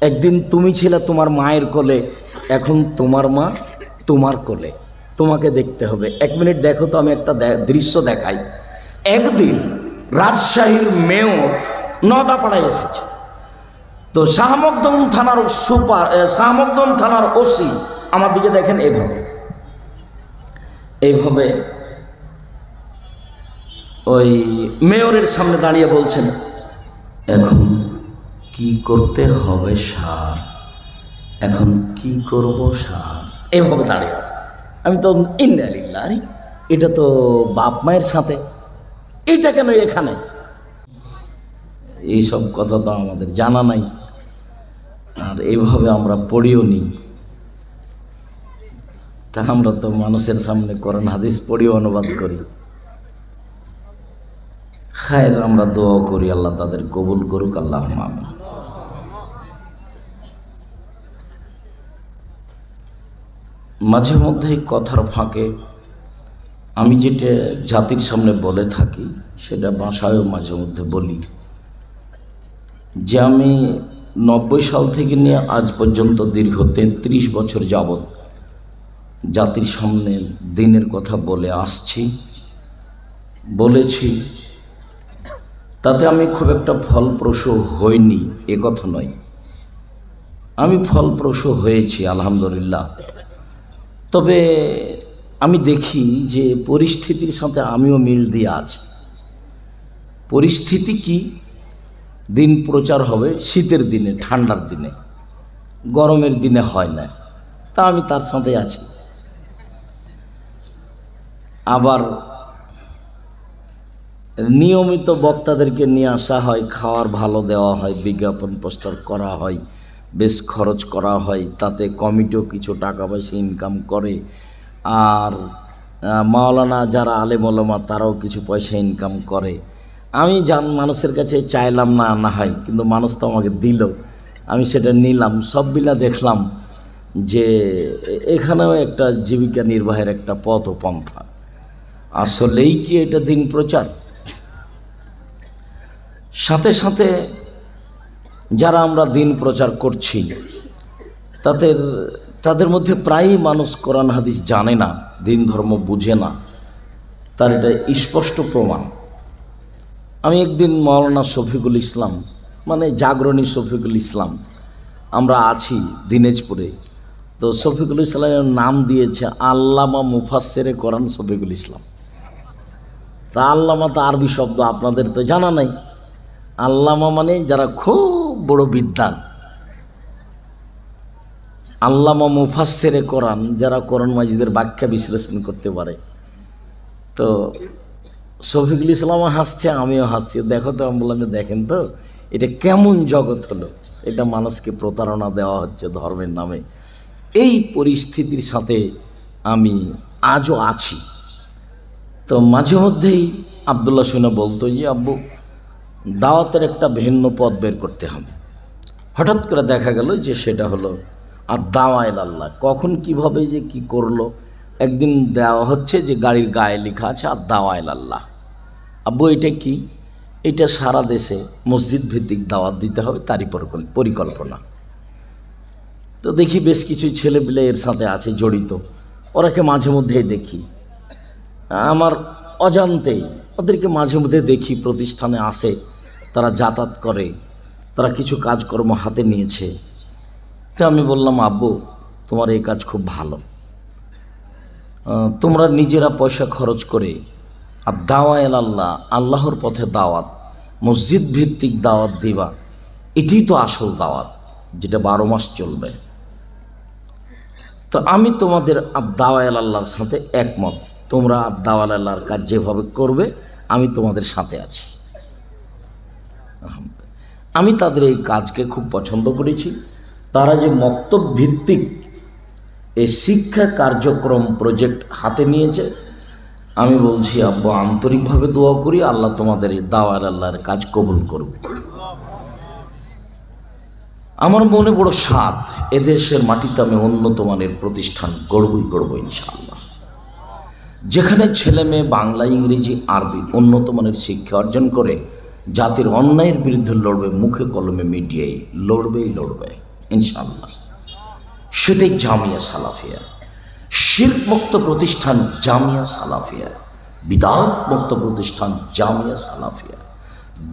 একদিন তুমি ছিলে তোমার মায়ের কোলে, এখন তোমার মা তোমার কোলে, তোমাকে দেখতে হবে। 1 মিনিট দেখো তো, আমি একটা দৃশ্য দেখাই। একদিন রাজশাহীর মেয়র নদাপাড়ায় এসেছে, তো শাহমকদম থানার শাহমকদম থানার ওসি আমার দিকে দেখেন, এইভাবে ওই মেয়রের সামনে দাঁড়িয়ে বলছেন, এখন কি করতে হবে স্যার, এখন কি করব স্যার, এইভাবে দাঁড়িয়ে আছে। আমি তো ইন্নালিল্লাহ, এটা তো বাপ মায়ের সাথে, এটা কেন এখানে? এইসব কথা তো আমাদের জানা নাই, আর এইভাবে আমরা পড়িও নি। তা আমরা তো মানুষের সামনে কোরআন হাদিস পড়িও অনুবাদ করি। খায়ের আমরা দোয়া করি, আল্লাহ তাদের কবুল করুক, আল্লাহ আমিন। মাঝে মধ্যেই কথার ফাঁকে আমি যেটা জাতির সামনে বলে থাকি, সেটা ভাষায়ও মাঝে মধ্যে বলি, যে আমি 90 সাল থেকে নিয়ে আজ পর্যন্ত দীর্ঘ 33 বছর যাবৎ জাতির সামনে দিনের কথা বলে আসছি, বলেছি। তাতে আমি খুব একটা ফলপ্রসূ হইনি এ কথা নয়, আমি ফলপ্রসূ হয়েছি আলহামদুলিল্লাহ। তবে আমি দেখি যে পরিস্থিতির সাথে আমিও মিল দিয়ে আছি। পরিস্থিতি কি, দিন প্রচার হবে শীতের দিনে, ঠান্ডার দিনে, গরমের দিনে হয় না, তা আমি তার সাথে আছি। আবার নিয়মিত বক্তাদেরকে নিয়ে আসা হয়, খাওয়ার ভালো দেওয়া হয়, বিজ্ঞাপন পোস্টার করা হয়, বেশ খরচ করা হয়, তাতে কমিটিও কিছু টাকা পয়সা ইনকাম করে, আর মাওলানা যারা আলেম ওলামা তারাও কিছু পয়সা ইনকাম করে। আমি মানুষের কাছে চাইলাম না, না হয়, কিন্তু মানুষ তো আমাকে দিল, আমি সেটা নিলাম। সব মিলা দেখলাম যে এখানেও একটা জীবিকা নির্বাহের একটা পথ ও পন্থা। আসলেই কি এটা দিন প্রচার? সাথে সাথে যারা আমরা দিন প্রচার করছি তাদের মধ্যে প্রায়ই মানুষ কোরআন হাদিস জানে না, দিন ধর্ম বুঝে না, তার এটা স্পষ্ট প্রমাণ। আমি একদিন মাওলানা শফিকুল ইসলাম, মানে জাগরণী শফিকুল ইসলাম, আমরা আছি দিনাজপুরে, তো শফিকুল ইসলামের নাম দিয়েছে আল্লামা মুফাসসিরে কোরআন শফিকুল ইসলাম। তা আল্লামা তো আরবি শব্দ, আপনাদের তো জানা নাই। আল্লামা মানে যারা খুব বড় বিদ্বান, আল্লামা মুফাসসিরে কোরআন যারা কোরআন মাজিদের ব্যাখ্যা বিশ্লেষণ করতে পারে। তো শফিকুল ইসলামও হাসছে, আমিও হাসছি। দেখো তো, আমি বললাম, দেখেন তো এটা কেমন জগৎ হলো, এটা মানুষকে প্রতারণা দেওয়া হচ্ছে ধর্মের নামে। এই পরিস্থিতির সাথে আমি আজও আছি। তো মাঝে মধ্যেই আবদুল্লাহ শুনে বলতো যে আব্বু, দাওয়াতের একটা ভিন্ন পথ বের করতে হবে। হঠাৎ করে দেখা গেল যে সেটা হলো আর দাওয়া ইলাল্লাহ। কখন কিভাবে যে কি করলো, একদিন দেওয়া হচ্ছে যে গাড়ির গায়ে লেখা আছে আর দাওয়া ইলাল্লাহ। আব্বু এটা কি? এটা সারা দেশে মসজিদ ভিত্তিক দাওয়াত দিতে হবে, তারই পরিকল্পনা। তো দেখি বেশ কিছু ছেলেপিলে এর সাথে আছে জড়িত, ওরাকে মাঝে মধ্যেই দেখি, আমার অজান্তেই ওদেরকে মাঝে মধ্যে দেখি, প্রতিষ্ঠানে আসে, তারা যাতায়াত করে, তারা কিছু কাজকর্ম হাতে নিয়েছে। তো আমি বললাম, আব্বু তোমার এই কাজ খুব ভালো, তোমরা নিজেরা পয়সা খরচ করে আর দাওয়া ইলাল্লাহ, আল্লাহর পথে দাওয়াত, মসজিদ ভিত্তিক দাওয়াত দিবা, এটাই তো আসল দাওয়াত, যেটা 12 মাস চলবে। তো আমি তোমাদের দাওয়া ইলাল্লাহর সাথে একমত, তোমরা দাওয়া ইলাল্লাহর কাজ যেভাবে করবে আমি তোমাদের সাথে আছি। আমি তাদের এই কাজকে খুব পছন্দ করেছি। তারা যে মক্তব ভিত্তিক এই শিক্ষা কার্যক্রম প্রজেক্ট হাতে নিয়েছে, আমি বলছি আব্বু আন্তরিকভাবে দোয়া করি, আল্লাহ তোমাদের এই দাওয়া ইলাল্লাহর কাজ কবুল করুক। আমার মনে বড় সাধ, এদেশের মাটিতে আমি উন্নত মানের প্রতিষ্ঠান গড়বই ইনশাআল্লাহ, যেখানে ছেলে মেয়ে বাংলা, ইংরেজি, আরবি উন্নত মানের শিক্ষা অর্জন করে জাতির অন্যায়ের বিরুদ্ধে লড়বে, মুখে কলমে মিডিয়ায় লড়বে। ইনশাআল্লাহ। সেটাই জামিয়া সালাফিয়া। শিরক মুক্ত প্রতিষ্ঠান জামিয়া সালাফিয়া, বিদআত মুক্ত প্রতিষ্ঠান জামিয়া সালাফিয়া,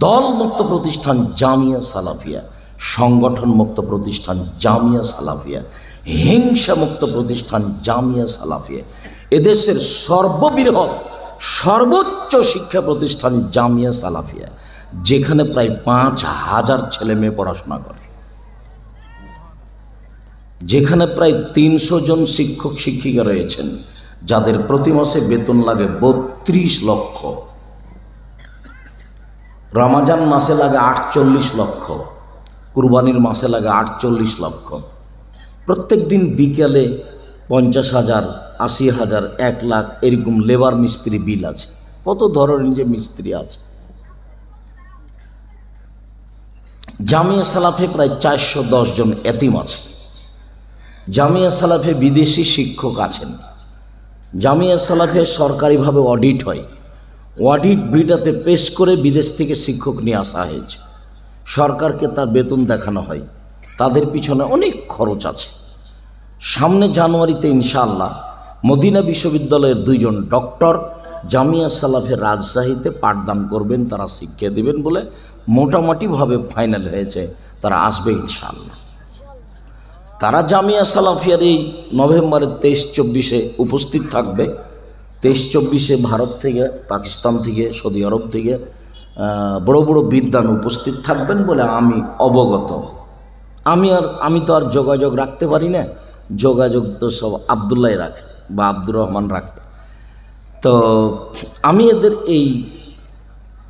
দল মুক্ত প্রতিষ্ঠান জামিয়া সালাফিয়া, সংগঠন মুক্ত প্রতিষ্ঠান জামিয়া সালাফিয়া, হিংসা মুক্ত প্রতিষ্ঠান জামিয়া সালাফিয়া, এদেশের সর্ববৃহৎ সর্বোচ্চ শিক্ষা প্রতিষ্ঠান জামিয়া সালাফিয়া, যেখানে প্রায় 5,000 ছেলে মেয়ে পড়াশোনা করে, যেখানে প্রায় 300 জন শিক্ষক শিক্ষিকা রয়েছেন, যাদের প্রতি মাসে বেতন লাগে 32 লক্ষ, রমাজান মাসে লাগে 48 লক্ষ, কুরবানির মাসে লাগে 48 লক্ষ। প্রত্যেক দিন বিকেলে 50,000, 80,000, 1 লাখ এরকম লেবার মিস্ত্রি বিল আছে। কত ধরনের যে মিস্ত্রি আছে। জামিয়া সালাফে প্রায় 410 জন এতিম আছে। জামিয়া সালাফে বিদেশি শিক্ষক আছেন। জামিয়া সালাফে সরকারিভাবে অডিট হয়। অডিট বিটাতে পেশ করে বিদেশ থেকে শিক্ষক নিয়ে আসা হয়েছে। সরকারকে তার বেতন দেখানো হয়। তাদের পিছনে অনেক খরচ আছে। সামনে জানুয়ারিতে ইনশাআল্লাহ মদিনা বিশ্ববিদ্যালয়ের 2 জন ডক্টর জামিয়া সালাফের রাজশাহীতে পাঠদান করবেন, তারা শিক্ষা দেবেন বলে মোটামুটিভাবে ফাইনাল হয়েছে। তারা আসবে ইনশাআল্লাহ। তারা জামিয়া সালাফিয়ার এই নভেম্বরের 23-24 উপস্থিত থাকবে। 23-24 ভারত থেকে, পাকিস্তান থেকে, সৌদি আরব থেকে বড় বড় বিদ্বান উপস্থিত থাকবেন বলে আমি অবগত। আমি তো আর যোগাযোগ রাখতে পারি না। যোগাযোগ তো সব আবদুল্লাহ রাখে বা আব্দুর রহমান রাখে। তো আমি এদের এই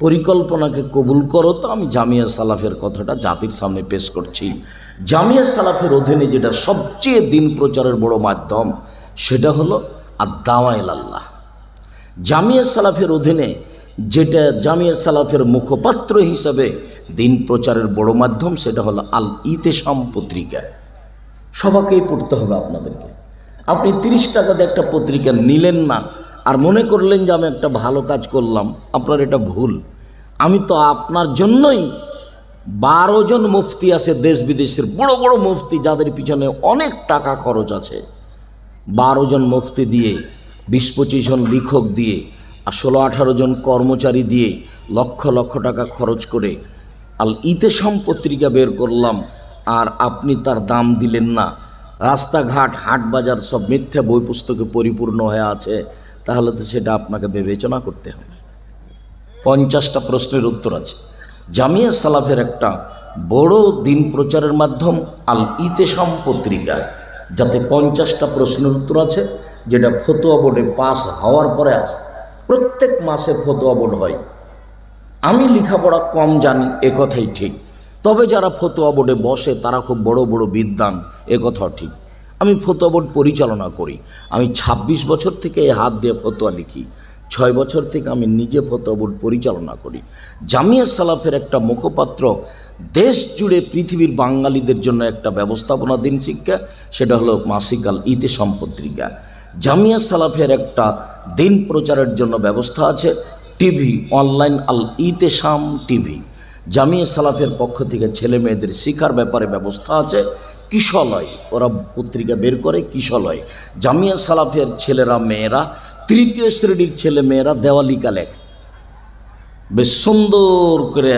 পরিকল্পনাকে কবুল করো, তো আমি জামিয়া সালাফের কথাটা জাতির সামনে পেশ করছি। জামিয়া সালাফের অধীনে যেটা সবচেয়ে দিন প্রচারের বড় মাধ্যম, সেটা হলো আদ-দাওয়া ইলাল্লাহ। জামিয়া সালাফের অধীনে যেটা জামিয়া সালাফের মুখপাত্র হিসাবে দিন প্রচারের বড় মাধ্যম, সেটা হলো আল ইতেশাম পত্রিকা। সবাকেই পড়তে হবে আপনাদেরকে। আপনি 30 টাকা দিয়ে একটা পত্রিকা নিলেন না আর মনে করলেন যে আমি একটা ভালো কাজ করলাম, আপনার এটা ভুল। আমি তো আপনার জন্যই 12 জন মুফতি আছে, দেশ বিদেশের বড় বড় মুফতি, যাদের পিছনে অনেক টাকা খরচ আছে। 12 জন মুফতি দিয়ে, 20-25 জন লেখক দিয়ে, আর 16-18 জন কর্মচারী দিয়ে লক্ষ লক্ষ টাকা খরচ করে আল ইতেশাম পত্রিকা বের করলাম, আর আপনি তার দাম দিলেন না। রাস্তাঘাট, হাট বাজার সব মিথ্যা বই পুস্তকে পরিপূর্ণ হয়ে আছে। তাহলে তো সেটা আপনাকে বিবেচনা করতে হবে। 50টা প্রশ্নের উত্তর আছে। জামিয়া সালাফের একটা বড় দিন প্রচারের মাধ্যম আল ইতেশাম পত্রিকা, যাতে 50টা প্রশ্নের উত্তর আছে, যেটা ফতোয়া বোর্ডে পাস হওয়ার পরে আসে। প্রত্যেক মাসে ফতোয়া বোর্ড হয়। আমি লেখাপড়া কম জানি, এ কথাই ঠিক। তবে যারা ফতোয়া বোর্ডে বসে তারা খুব বড় বড় বিদ্বান, এ কথাও ঠিক। আমি ফতোয়া বোর্ড পরিচালনা করি। আমি 26 বছর থেকে এই হাত দিয়ে ফতোয়া লিখি। 6 বছর থেকে আমি নিজে ফতোয়া বোর্ড পরিচালনা করি। জামিয়া সালাফের একটা মুখপাত্র দেশ জুড়ে পৃথিবীর বাঙালিদের জন্য একটা ব্যবস্থাপনা দিন শিক্ষা, সেটা হলো মাসিক আল ইতেশাম পত্রিকা। জামিয়া সালাফের একটা দিন প্রচারের জন্য ব্যবস্থা আছে, টিভি, অনলাইন আল ইতেশাম টিভি। জামিয়া সালাফের পক্ষ থেকে ছেলে মেয়েদের শিক্ষার ব্যাপারে ব্যবস্থা আছে। কিশলয়, ওরা পত্রিকা বের করে কিশলয়। জামিয়া সালাফের ছেলেরা মেয়েরা, 3য় শ্রেণীর ছেলে মেয়েরা দেওয়ালিকা লেখে, বেশ সুন্দর করে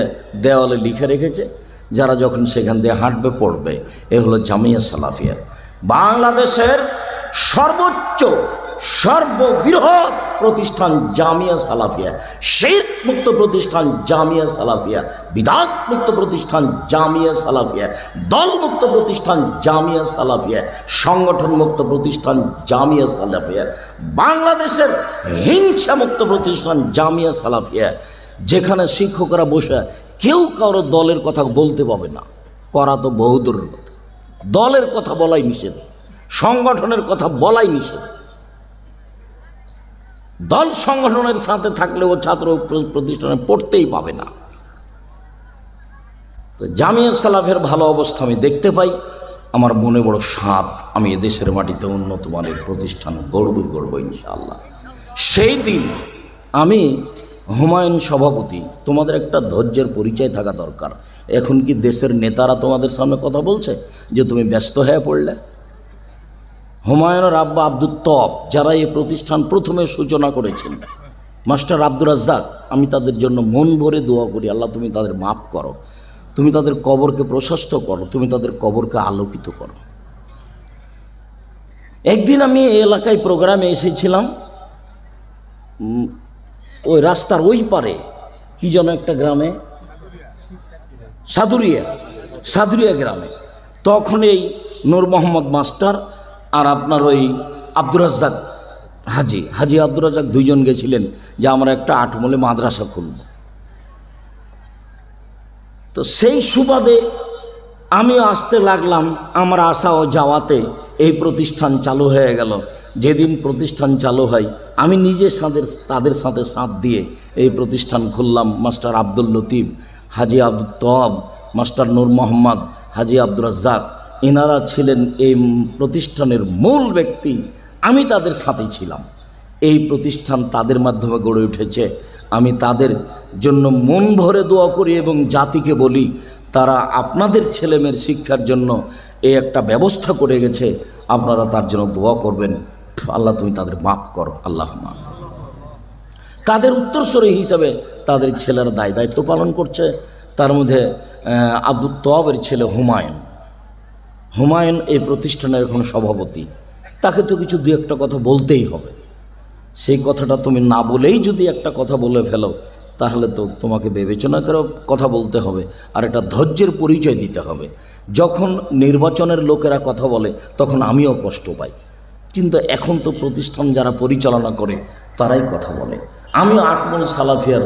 দেওয়ালে লিখে রেখেছে। যারা যখন সেখান দিয়ে হাঁটবে পড়বে। এ হলো জামিয়া সালাফিয়া। বাংলাদেশের সর্বোচ্চ সর্ববৃহৎ প্রতিষ্ঠান জামিয়া সালাফিয়া, শিরক মুক্ত প্রতিষ্ঠান জামিয়া সালাফিয়া, বিদআত মুক্ত প্রতিষ্ঠান জামিয়া সালাফিয়া, দল মুক্ত প্রতিষ্ঠান জামিয়া সালাফিয়া, সংগঠন মুক্ত প্রতিষ্ঠান জামিয়া সালাফিয়া, বাংলাদেশের হিংসা মুক্ত প্রতিষ্ঠান জামিয়া সালাফিয়া, যেখানে শিক্ষকরা বসে কেউ কারো দলের কথা বলতে পাবে না। করা তো বহুদূরের কথা, দলের কথা বলাই নিষেধ, সংগঠনের কথা বলাই নিষেধ। দল সংগঠনের সাথে থাকলেও ছাত্র প্রতিষ্ঠানে পড়তেই পাবে না। তো জামিয়া সালাফের ভালো অবস্থা আমি দেখতে পাই। আমার মনে বড় সাধ, আমি এদেশের মাটিতে উন্নত মানের প্রতিষ্ঠান গড়ব ইনশাআল্লাহ। সেই দিন আমি হুমায়ুন সভাপতি, তোমাদের একটা ধৈর্যের পরিচয় থাকা দরকার। এখন কি দেশের নেতারা তোমাদের সামনে কথা বলছে যে তুমি ব্যস্ত হয়ে পড়লে? হুমায়ুনের আব্বা আব্দুল তব, যারা এই প্রতিষ্ঠান প্রথমে সূচনা করেছেন, মাস্টার আব্দুর রাজ্জাক, আমি তাদের জন্য মন ভরে দোয়া করি, আল্লাহ তুমি তাদের মাফ করো, তুমি তাদের কবরকে প্রশস্ত করো, তুমি তাদের কবরকে আলোকিত করো। একদিন আমি এই এলাকায় প্রোগ্রামে এসেছিলাম, ওই রাস্তার ওই পারে কি যেন একটা গ্রামে, সাদুরিয়া গ্রামে। তখন এই নূর মোহাম্মদ মাস্টার আর আপনার ওই আব্দুর রাজ্জাক হাজি আব্দুর রাজ্জাক দুইজন গেছিলেন যে আমরা একটা আটমলে মাদ্রাসা খুলব। তো সেই সুবাদে আমিও আসতে লাগলাম। আমার আসা ও যাওয়াতে এই প্রতিষ্ঠান চালু হয়ে গেল। যেদিন প্রতিষ্ঠান চালু হয় আমি নিজে তাদের সাথে সাথ দিয়ে এই প্রতিষ্ঠান খুললাম। মাস্টার আব্দুল লতিফ, হাজি আব্দুল তব, মাস্টার নূর মোহাম্মদ, হাজি আব্দুর রাজ্জাক, এনারা ছিলেন এই প্রতিষ্ঠানের মূল ব্যক্তি। আমি তাদের সাথে ছিলাম। এই প্রতিষ্ঠান তাদের মাধ্যমে গড়ে উঠেছে। আমি তাদের জন্য মন ভরে দোয়া করি এবং জাতিকে বলি তারা আপনাদের ছেলেমেয়ের শিক্ষার জন্য এই একটা ব্যবস্থা করে গেছে, আপনারা তার জন্য দোয়া করবেন। আল্লাহ তুমি তাদের মাফ করো, আল্লাহ মাফ। তাদের উত্তরসূরি হিসাবে তাদের ছেলেরা দায়িত্ব পালন করছে। তার মধ্যে আব্দুল তওয়াবের ছেলে হুমায়ুন এই প্রতিষ্ঠানের এখন সভাপতি। তাকে তো কিছু দু একটা কথা বলতেই হবে। সেই কথাটা তুমি না বলেই যদি একটা কথা বলে ফেলো তাহলে তো তোমাকে বিবেচনা করে কথা বলতে হবে, আর একটা ধৈর্যের পরিচয় দিতে হবে। যখন নির্বাচনের লোকেরা কথা বলে তখন আমিও কষ্ট পাই, কিন্তু এখন তো প্রতিষ্ঠান যারা পরিচালনা করে তারাই কথা বলে। আমি আটমল সালাফিয়ার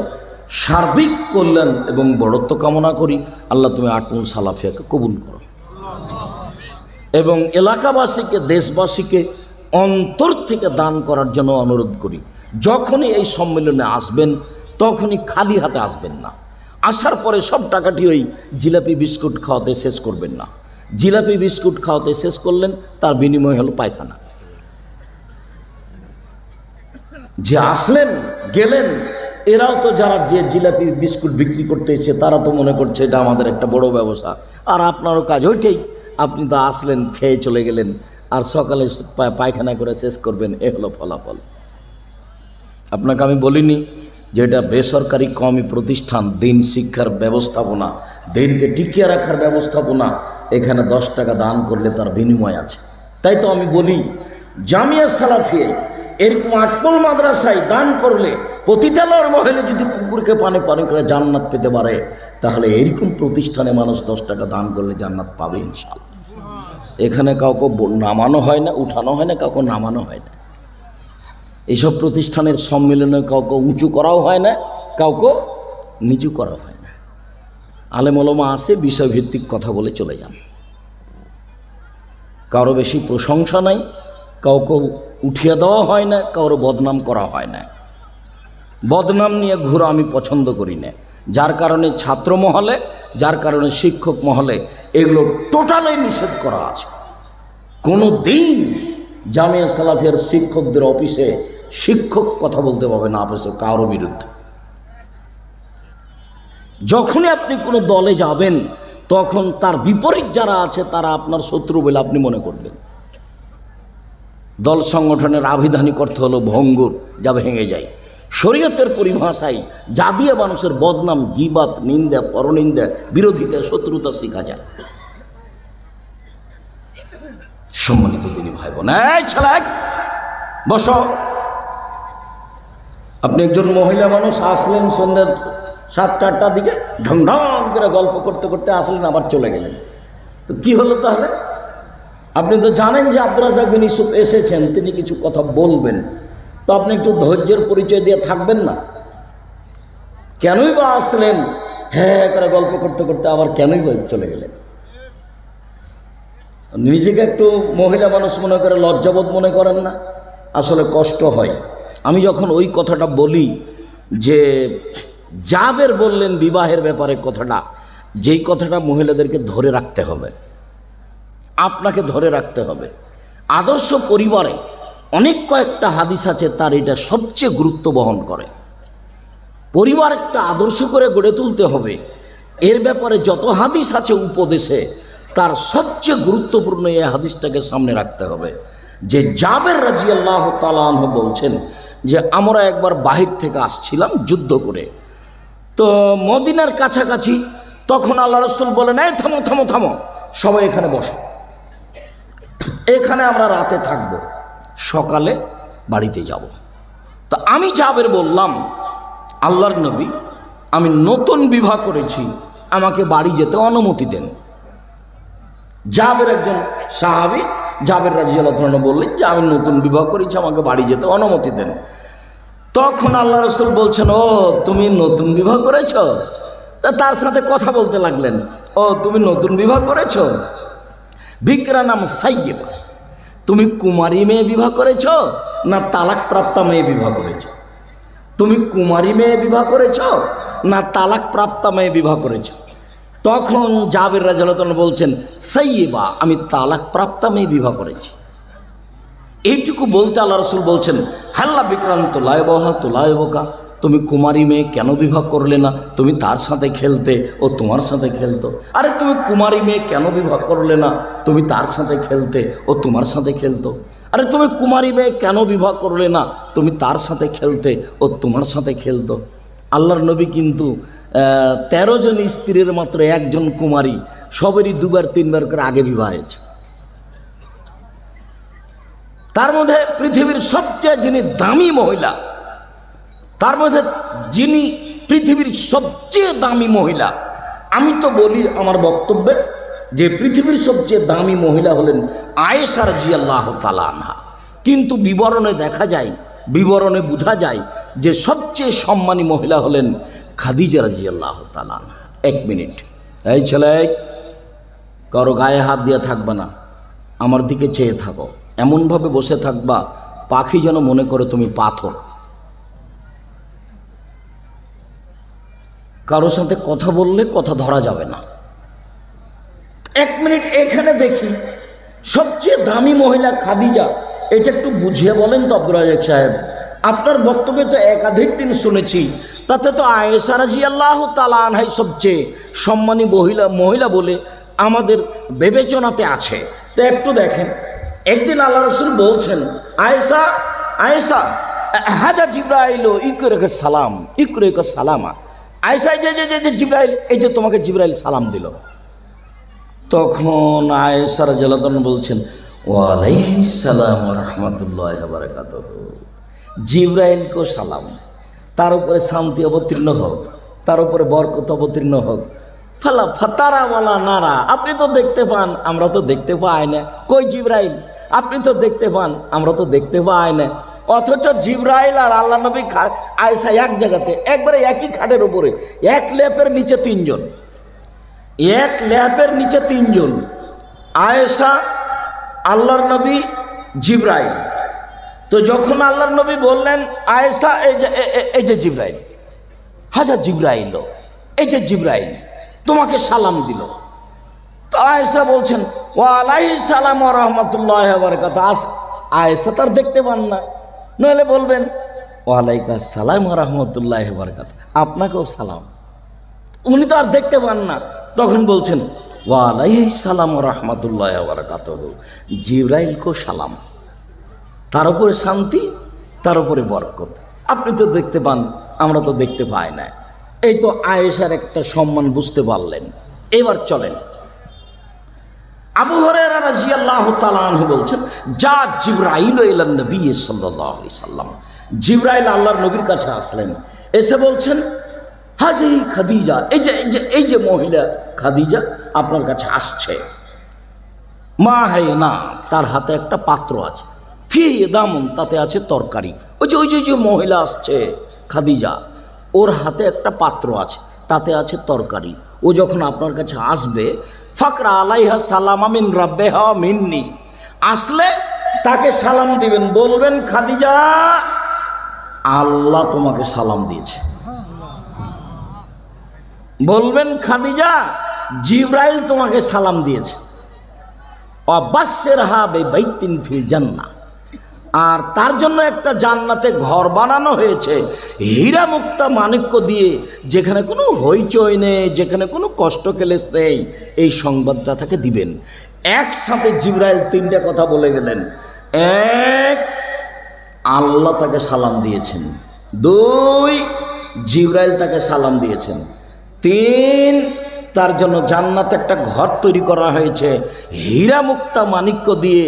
সার্বিক কল্যাণ এবং বড়ত্ব কামনা করি। আল্লাহ তুমি আটমল সালাফিয়াকে কবুল করো এবং এলাকাবাসীকে, দেশবাসীকে অন্তর থেকে দান করার জন্য অনুরোধ করি। যখনই এই সম্মেলনে আসবেন তখনই খালি হাতে আসবেন না। আসার পরে সব টাকাটি ওই জিলাপি বিস্কুট খাওয়াতে শেষ করবেন না। জিলাপি বিস্কুট খাওয়াতে শেষ করলেন, তার বিনিময় হলো পায়খানা। যে আসলেন গেলেন, এরাও তো যারা যে জিলাপি বিস্কুট বিক্রি করতে এসে তারা তো মনে করছে এটা আমাদের একটা বড় ব্যবসা, আর আপনারও কাজ ওইটাই। আপনি তো আসলেন, খেয়ে চলে গেলেন, আর সকালে পায়খানা করে শেষ করবেন, এ হলো ফলাফল। আপনাকে আমি বলিনি যে এটা বেসরকারি কওমি প্রতিষ্ঠান, দিন শিক্ষার ব্যবস্থাপনা, দিনকে টিকিয়ে রাখার ব্যবস্থাপনা। এখানে 10 টাকা দান করলে তার বিনিময় আছে। তাই তো আমি বলি জামিয়া সালাফিয়া এরকম আটমল মাদ্রাসায় দান করলে পতিতালয়ের মহলে যদি কুকুরকে পানি করে জান্নাত পেতে পারে, তাহলে এরকম প্রতিষ্ঠানে মানুষ 10 টাকা দান করলে জান্নাত পাবে ইনশাআল্লাহ। এখানে কাউকে নামানো হয় না, উঠানো হয় না, কাউকে নামানো হয় না। এইসব প্রতিষ্ঠানের সম্মেলনে কাউকে উঁচু করাও হয় না, কাউকে নিচু করা হয় না। আলেম ওলামা আসে, বিষয়ভিত্তিক কথা বলে চলে যান। কারো বেশি প্রশংসা নাই, কাউকে উঠিয়ে দেওয়া হয় না, কারো বদনাম করা হয় না। বদনাম নিয়ে ঘোরা আমি পছন্দ করি না, যার কারণে ছাত্র মহলে, যার কারণে শিক্ষক মহলে এগুলো টোটালি নিষেধ করা আছে। কোনো দিন জামিয়া সালাফিয়ার শিক্ষকদের অফিসে শিক্ষক কথা বলতে পারবে না অফিসে কারো বিরুদ্ধে। যখনই আপনি কোনো দলে যাবেন তখন তার বিপরীত যারা আছে তারা আপনার শত্রু বলে আপনি মনে করবেন। দল সংগঠনের আবিধানিক অর্থ হলো ভঙ্গুর, যা ভেঙে যায়। শরীয়তের পরিভাষায় যা দিয়ে মানুষের বদনাম, গীবাত, নিন্দা, পরনিন্দা, বিরোধিতা, শত্রুতা শেখা যায়। সম্মানিত দিনী ভাই বোন, এই ছেলে বসো। আপনি একজন মহিলা মানুষ, আসলেন সন্ধ্যা 7-8টার দিকে, ঢং ঢং করে গল্প করতে করতে আসলেন, আবার চলে গেলেন। তো কি হলো তাহলে? আপনি তো জানেন যে আব্দুর রাজ্জাক বিন ইউসুফ এসেছেন, তিনি কিছু কথা বলবেন, তো আপনি একটু ধৈর্যের পরিচয় দিয়ে থাকবেন না? কেনই বা আসলেন হ্যাঁ করে গল্প করতে করতে, আবার কেনই বা চলে গেলেন? নিজেকে একটু মহিলা মানুষ মনে করে লজ্জাবোধ মনে করেন না? আসলে কষ্ট হয়। আমি যখন ওই কথাটা বলি যে জাবের বললেন বিবাহের ব্যাপারে কথাটা, যেই কথাটা মহিলাদেরকে ধরে রাখতে হবে, আপনাকে ধরে রাখতে হবে। আদর্শ পরিবারে অনেক কয়েকটা হাদিস আছে, তার এটা সবচেয়ে গুরুত্ব বহন করে। পরিবার একটা আদর্শ করে গড়ে তুলতে হবে। এর ব্যাপারে যত হাদিস আছে উপদেশে, তার সবচেয়ে গুরুত্বপূর্ণ এই হাদিসটাকে সামনে রাখতে হবে, যে জাবের রাদিয়াল্লাহু তাআলা আনহু বলছেন যে আমরা একবার বাহির থেকে আসছিলাম যুদ্ধ করে, তো মদিনার কাছাকাছি, তখন আল্লাহ রাসূল বলেন, এই থামো থামো থামো, সবাই এখানে বসো, এখানে আমরা রাতে থাকব, সকালে বাড়িতে যাব। তো আমি জাবের বললাম, আল্লাহর নবী, আমি নতুন বিবাহ করেছি, আমাকে বাড়ি যেতে অনুমতি দেন। জাবের একজন সাহাবী, জাবের রাদিয়াল্লাহু তাআলা বললেন যে আমি নতুন বিবাহ করেছি, আমাকে বাড়ি যেতে অনুমতি দেন। তখন আল্লাহ রাসূল বলছেন, ও তুমি নতুন বিবাহ করেছ? তা তার সাথে কথা বলতে লাগলেন, ও তুমি নতুন বিবাহ করেছ, বিকরা নাম সাইয়্যিবা, তুমি কুমারী মেয়ে বিবাহ করেছ না তালাক প্রাপ্তা মেয়ে বিবাহ করেছ? তুমি কুমারী মেয়ে বিবাহ করেছ না তালাক প্রাপ্তা মেয়ে বিবাহ করেছ? তখন জাবের রাদিয়াল্লাহু তাআলা বলছেন, সাইয়্যিবা, আমি তালাক প্রাপ্তা মেয়ে বিবাহ করেছি। এইটুকু বলতে আল্লাহ রাসূল বলছেন, হাল্লা বিক্রান্ত লায়বহা তুলায়বকা, তুমি কুমারী মেয়ে কেন বিবাহ করলে না? তুমি তার সাথে খেলতে, ও তোমার সাথে খেলতো। আরে তুমি কুমারী মেয়ে কেন বিবাহ করলে না? তুমি তার সাথে খেলতে, ও তোমার সাথে খেলতো। আরে তুমি কুমারী মেয়ে কেন বিবাহ করলে না? তুমি তার সাথে খেলতে, ও তোমার সাথে খেলতো। আল্লাহর নবী কিন্তু 13 জন স্ত্রীর মাত্র একজন কুমারী, সবেরই 2-3 বার করে আগে বিবাহ হয়েছে। তার মধ্যে পৃথিবীর সবচেয়ে যিনি দামি মহিলা, তার মধ্যে যিনি পৃথিবীর সবচেয়ে দামি মহিলা, আমি তো বলি আমার বক্তব্যে যে পৃথিবীর সবচেয়ে দামি মহিলা হলেন আয়েশা রাদিয়াল্লাহু তাআলা আনহা। কিন্তু বিবরণে দেখা যায়, বিবরণে বোঝা যায় যে সবচেয়ে সম্মানী মহিলা হলেন খাদিজা রাদিয়াল্লাহু তাআলা আনহা। 1 মিনিট, এই ছেলে, কারো গায়ে হাত দিয়ে থাকবে না, আমার দিকে চেয়ে থাকো, এমনভাবে বসে থাকবা পাখি যেন মনে করে তুমি পাথর। কারোর সাথে কথা বললে কথা ধরা যাবে না। 1 মিনিট এখানে দেখি, সবচেয়ে দামি মহিলা খাদিজা, এটা একটু বুঝিয়ে বলেন তো আব্দুর রাজ্জাক সাহেব। আপনার বক্তব্যে তো একাধিক দিন শুনেছি, তাতে তো আয়েশা রাদিয়াল্লাহু তাআলা আনহা সবচেয়ে সম্মানী মহিলা বলে আমাদের বিবেচনাতে আছে। তো একটু দেখেন, একদিন আল্লাহ রাসূল বলছেন, আয়েশা আয়েশা হাজা জিবরাইল ইকরাকা সালাম ইকরাকা সালামা, আয়েশা যে জিবরাইল, এই যে তোমাকে জিবরাইল সালাম দিল। তখন আয়েশা রাদিয়াল্লাহু তাআলা বলছেন, ওয়া আলাইহিস সালাম ওয়া রাহমাতুল্লাহি ওয়া বারাকাতুহু, জিবরাইল কো সালাম, তার উপরে শান্তি অবতীর্ণ হোক, তার উপরে বরকত অবতীর্ণ হোক। ফালা ফাতারা ওয়ালা নারা, আপনি তো দেখতে পান, আমরা তো দেখতে পাই না। কই জিবরাইল, আপনি তো দেখতে পান, আমরা তো দেখতে পাই না। অথচ জিবরাইল আর আল্লাহ নবী আয়েশা এক জায়গাতে, একবারে একই খাটের উপরে, এক লেপের নিচে 3 জন, এক লেপের নিচে 3 জন, আয়েশা, আল্লাহর নবী, জিবরাইল। তো যখন আল্লাহর নবী বললেন, আয়েশা এই যে জিবরাইল, হাজা জিবরাইল, এই যে জিবরাইল তোমাকে সালাম দিল। তো আয়েশা বলছেন, ওয়া আলাইহিস সালাম ওয়া রাহমাতুল্লাহি ওয়া বারাকাতুহু। আয়েশা তার দেখতে পান না, নইলে বলবেন ওয়া আলাইকুম সালাম ওয়া রাহমাতুল্লাহি ওয়া বারাকাতুহু, আপনাকেও সালাম। উনি তো আর দেখতে পান না, তখন বলছেন ওয়া আলাইহিস সালাম ওয়া রাহমাতুল্লাহি ওয়া বারাকাতুহু, জিবরাইল কো সালাম, তার উপরে শান্তি, তার উপরে বরকত। আপনি তো দেখতে পান, আমরা তো দেখতে পাই না। এই তো আয়েশার একটা সম্মান বুঝতে পারলেন। এবার চলেন, আবু হুরায়রা রাদিয়াল্লাহু তাআলা আনহু বলছেন, যা জিবরাইল ইলা নবী সাল্লাল্লাহু আলাইহি সাল্লাম, জিবরাইল আল্লাহর নবীর কাছে আসলেন, এসে বলছেন, হাজি খাদিজা, এই যে মহিলা খাদিজা আপনার কাছে আসছে। মা হাই না, তার হাতে একটা পাত্র আছে, ফি দামুন, তাতে আছে তরকারি। ওই যে মহিলা আসছে খাদিজা, ওর হাতে একটা পাত্র আছে, তাতে আছে তরকারি। ও যখন আপনার কাছে আসবে, ফাকরা আলাইহা সালামা মিন রাব্বিহা মিন্নি, আসলে তাকে সালাম দিবেন, বলবেন, খাদিজা আল্লাহ তোমাকে সালাম দিয়েছে। বলবেন, খাদিজা জিবরাইল তোমাকে সালাম দিয়েছে। অবাসসিরহা বিবাইতিন ফিল জান্নাহ, আর তার জন্য একটা জান্নাতে ঘর বানানো হয়েছে হীরা মুক্তা মাণিক্য দিয়ে, যেখানে কোনো হইচই নেই, যেখানে কোনো কষ্ট ক্লেশ নেই। এই সংবাদটা তাকে দিবেন। একসাথে জিবরাইল তিনটা কথা বলে গেলেন। এক, আল্লাহ তাকে সালাম দিয়েছেন। দুই, জিবরাইল তাকে সালাম দিয়েছেন। তিন, তার জন্য জান্নাতে একটা ঘর তৈরি করা হয়েছে হীরা মুক্তা মাণিক্য দিয়ে,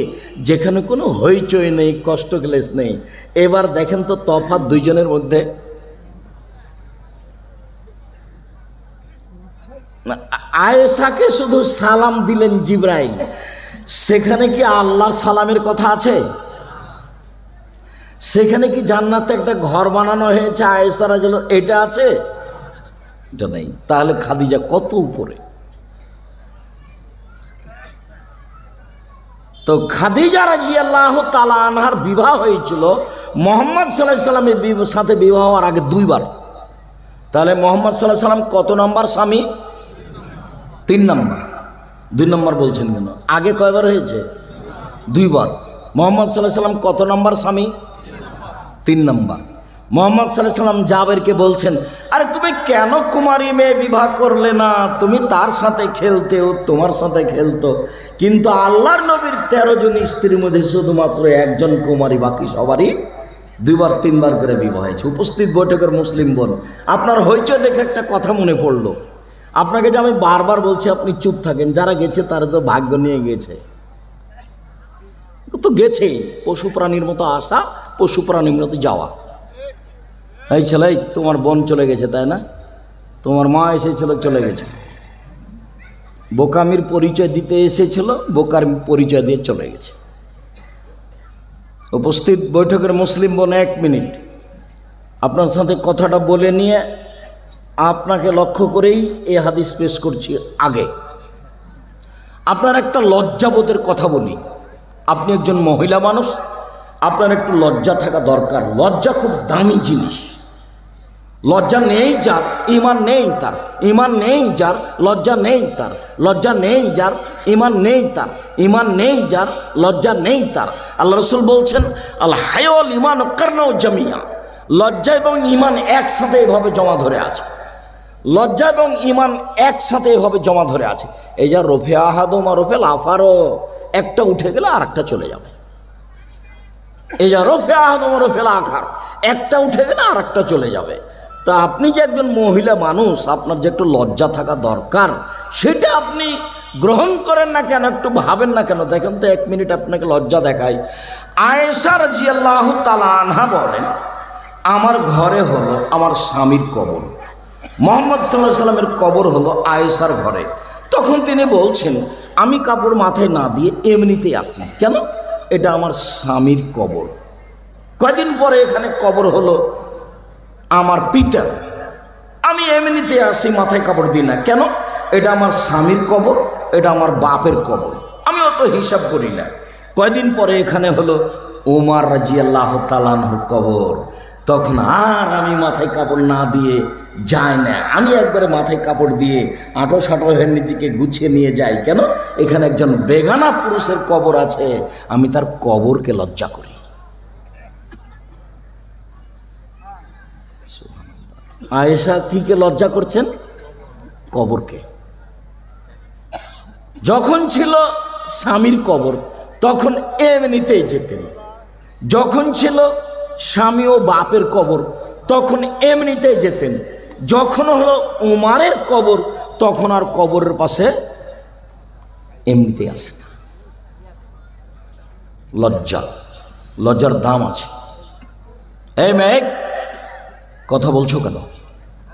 যেখানে কোনো হইচই নেই, কষ্ট ক্লেশ নেই। এবার দেখেন তো তফাৎ দুইজনের মধ্যে। আয়েশাকে শুধু সালাম দিলেন জিবরাইল, সেখানে কি আল্লাহর সালামের কথা আছে? সেখানে কি জান্নাতে একটা ঘর বানানো হয়েছে আয়েশা রাদিয়াল্লাহু আনহা, এটা আছে? এটা নেই। তাহলে খাদিজা কত উপরে। তো খাদিজা রাদিয়াল্লাহু তাআলা আনহার বিবাহ হয়েছিল মুহাম্মদ সাল্লাল্লাহু আলাইহি সাল্লামের সাথে বিবাহ হওয়ার আগে দুইবার। তাহলে মুহাম্মদ সাল্লাল্লাহু আলাইহি সাল্লাম কত নম্বর স্বামী? 3 নম্বর। 2 নম্বর বলছেন কেন? আগে কয়বার হয়েছে? দুইবার। মুহাম্মদ সাল্লাল্লাহু আলাইহি সাল্লাম কত নম্বর স্বামী? 3 নম্বর। মুহাম্মদ সাল্লাল্লাহু আলাইহি সাল্লাম জাবেরকে বলছেন, আরে তুমি কেন কুমারী মেয়ে বিবাহ করলে না? তুমি তার সাথে খেলতে, ও তোমার সাথে খেলতো। কিন্তু আল্লাহর নবীর 13 জন স্ত্রীর মধ্যে শুধুমাত্র একজন কুমারী, বাকি সবারই 2বার 3বার করে বিবাহ হয়েছে। উপস্থিত বৈঠকের মুসলিম বোন, আপনার হইচই দেখে একটা কথা মনে পড়লো। আপনাকে যে আমি বারবার বলছি আপনি চুপ থাকেন, যারা গেছে তারা তো ভাগ্য নিয়ে গেছে, তো গেছেই। পশু প্রাণীর মতো আসা, পশু প্রাণীর মতো যাওয়া। এই ছেলে, তোমার বোন চলে গেছে তাই না? তোমার মা এসেছিল, চলে গেছে। বোকামির পরিচয় দিতে এসেছিল, বোকার পরিচয় দিয়ে চলে গেছে। উপস্থিত বৈঠকের মুসলিম বোন, 1 মিনিট আপনার সাথে কথাটা বলে নিয়ে আপনাকে লক্ষ্য করেই এই হাদিস পেশ করছি। আগে আপনার একটা লজ্জাবোধের কথা বলি। আপনি একজন মহিলা মানুষ, আপনার একটু লজ্জা থাকা দরকার। লজ্জা খুব দামি জিনিস। লজ্জা নেই যার, ঈমান নেই তার। ঈমান নেই যার, লজ্জা নেই তার। লজ্জা নেই যার, ঈমান নেই তার। ঈমান নেই যার, লজ্জা নেই তার। আল্লাহ রাসূল বলছেন, আল হায়া ওয়াল ঈমান কারনাউ জামিয়া। লজ্জা এবং ঈমান একসাথে এভাবে জমা ধরে আছে। লজ্জা এবং ঈমান একসাথে এভাবে জমা ধরে আছে। এই যা রফে আহাদু মা রফে লাফারো, একটা উঠে গেলে আর একটা চলে যাবে। এই যা রফে আহাদু মা রফে লাখার, একটা উঠে গেলে আর একটা চলে যাবে। তা আপনি যে একজন মহিলা মানুষ, আপনার যে একটু লজ্জা থাকা দরকার, সেটা আপনি গ্রহণ করেন না কেন? একটু ভাবেন না কেন? দেখেন তো, 1 মিনিট আপনাকে লজ্জা দেখায়। আয়েশা রাদিয়াল্লাহু তাআলা আনহা বলেন, আমার ঘরে হলো আমার স্বামীর কবর। মুহাম্মদ সাল্লাল্লাহু আলাইহি সাল্লামের কবর হলো আয়েশার ঘরে। তখন তিনি বলছেন, আমি কাপড় মাথায় না দিয়ে এমনিতেই আসি। কেন? এটা আমার স্বামীর কবর। কয়দিন পরে এখানে কবর হলো আমার পিতার। আমি এমনিতে আসি, মাথায় কাপড় দিই না। কেন? এটা আমার স্বামীর কবর, এটা আমার বাপের কবর। আমি অত হিসাব করি না। কয়দিন পরে এখানে হলো ওমর রাদিয়াল্লাহু তাআলা আনহুর কবর। তখন আর আমি মাথায় কাপড় না দিয়ে যাই না। আমি একবারে মাথায় কাপড় দিয়ে আঁটো সাঁটো হয়ে নিজেকে গুছিয়ে নিয়ে যাই। কেন? এখানে একজন বেগানা পুরুষের কবর আছে, আমি তার কবরকে লজ্জা করি। আয়েশা কিকে লজ্জা করছেন? কবরকে। যখন ছিল স্বামীর কবর তখন এমনিতেই যেতেন। যখন ছিল স্বামী ও বাপের কবর তখন এমনিতেই যেতেন। যখন হলো উমারের কবর তখন আর কবরের পাশে এমনিতেই আসে না। লজ্জা, লজ্জার দাম আছে। এই মেয়ে, কথা বলছো কেন?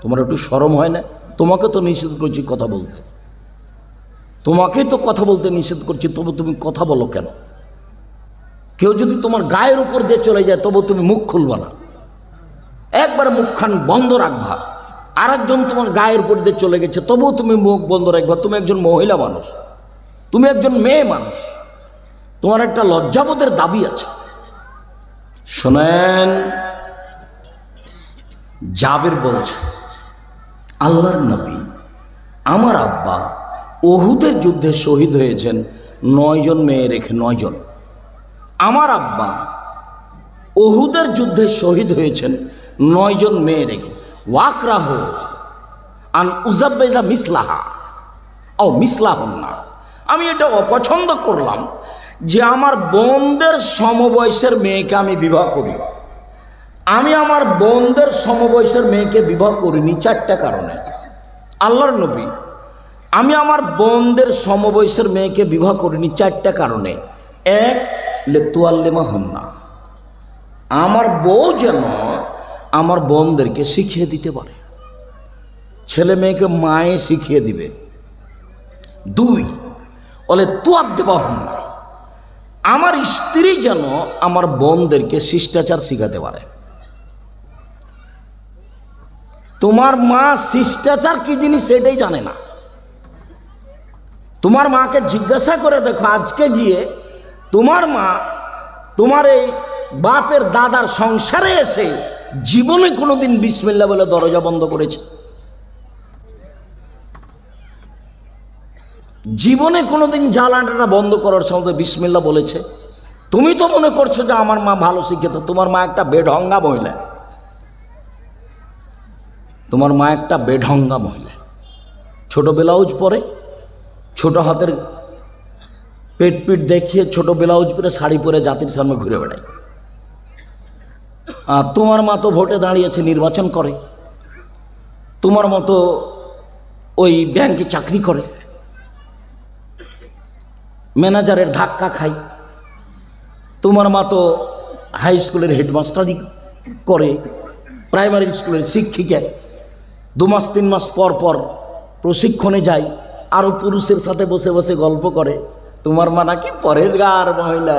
তোমার একটু শরম হয় না? তোমাকে তো নিষেধ করছি কথা বলতে, তোমাকেই তো কথা বলতে নিষেধ করছি, তবু তুমি কথা বলো কেন? কেউ যদি তোমার গায়ের উপর দিয়ে চলে যায় তবু তুমি মুখ খুলবা না, একবার মুখখান বন্ধ রাখবা। আর একজন তোমার গায়ের উপর দিয়ে চলে গেছে তবুও তুমি মুখ বন্ধ রাখবা। তুমি একজন মহিলা মানুষ, তুমি একজন মেয়ে মানুষ, তোমার একটা লজ্জাবোধের দাবি আছে। শোনেন, জাবের বলছে, আল্লাহর নবী আমার আব্বা উহুদের যুদ্ধে শহীদ হয়েছেন 9 জন মেয়ে রেখে। 9 জন। আমার আব্বা উহুদের যুদ্ধে শহীদ হয়েছেন 9 জন মেয়ে রেখে। ওয়াকরাহ আন উজাব্বেজা মিসলাহা ও মিসলাহন্না, আমি এটা অপছন্দ করলাম যে আমার বোনদের সমবয়সের মেয়েকে আমি বিবাহ করি। আমি আমার বোনদের সমবয়সের মেয়েকে বিবাহ করিনি 4টা কারণে। আল্লাহর নবী, আমি আমার বোনদের সমবয়সের মেয়েকে বিবাহ করিনি 4টা কারণে। 1, লেতুয়াল্লেমা হন্না, আমার বউ যেন আমার বোনদেরকে শিখিয়ে দিতে পারে, ছেলে মেয়েকে মায়ে শিখিয়ে দিবে। 2, বলে তুয়াদ দেবা হন্না, আমার স্ত্রী যেন আমার বোনদেরকে শিষ্টাচার শিখাতে পারে। তোমার মা শিষ্টাচার কি জিনিস সেটাই জানে না। তোমার মাকে জিজ্ঞাসা করে দেখো, আজকে গিয়ে তোমার মা তোমার এই বাপের দাদার সংসারে এসে জীবনে কোনোদিন বিসমিল্লাহ বলে দরজা বন্ধ করেছে? জীবনে কোনোদিন জ্বালানাটা বন্ধ করার সময় বিসমিল্লাহ বলেছে? তুমি তো মনে করছো যে আমার মা ভালো শিক্ষিত। তোমার মা একটা বেঢঙ্গা মহিলা, তোমার মা একটা বেঢঙ্গা মহিলা। ছোট ব্লাউজ পরে, ছোট হাতের পেট পিট দেখিয়ে ছোট ব্লাউজ পরে শাড়ি পরে জাতির সামনে ঘুরে বেড়ায়। আর তোমার মা তো ভোটে দাঁড়িয়েছে, নির্বাচন করে। তোমার মতো ওই ব্যাংকে চাকরি করে, ম্যানেজারের ধাক্কা খাই। তোমার মা তো হাই স্কুলের হেডমাস্টারই করে, প্রাইমারি স্কুলের শিক্ষিকা। 2 মাস 3 মাস পর পর প্রশিক্ষণে যায়, আরও পুরুষের সাথে বসে বসে গল্প করে। তোমার মা নাকি পরেশগার মহিলা,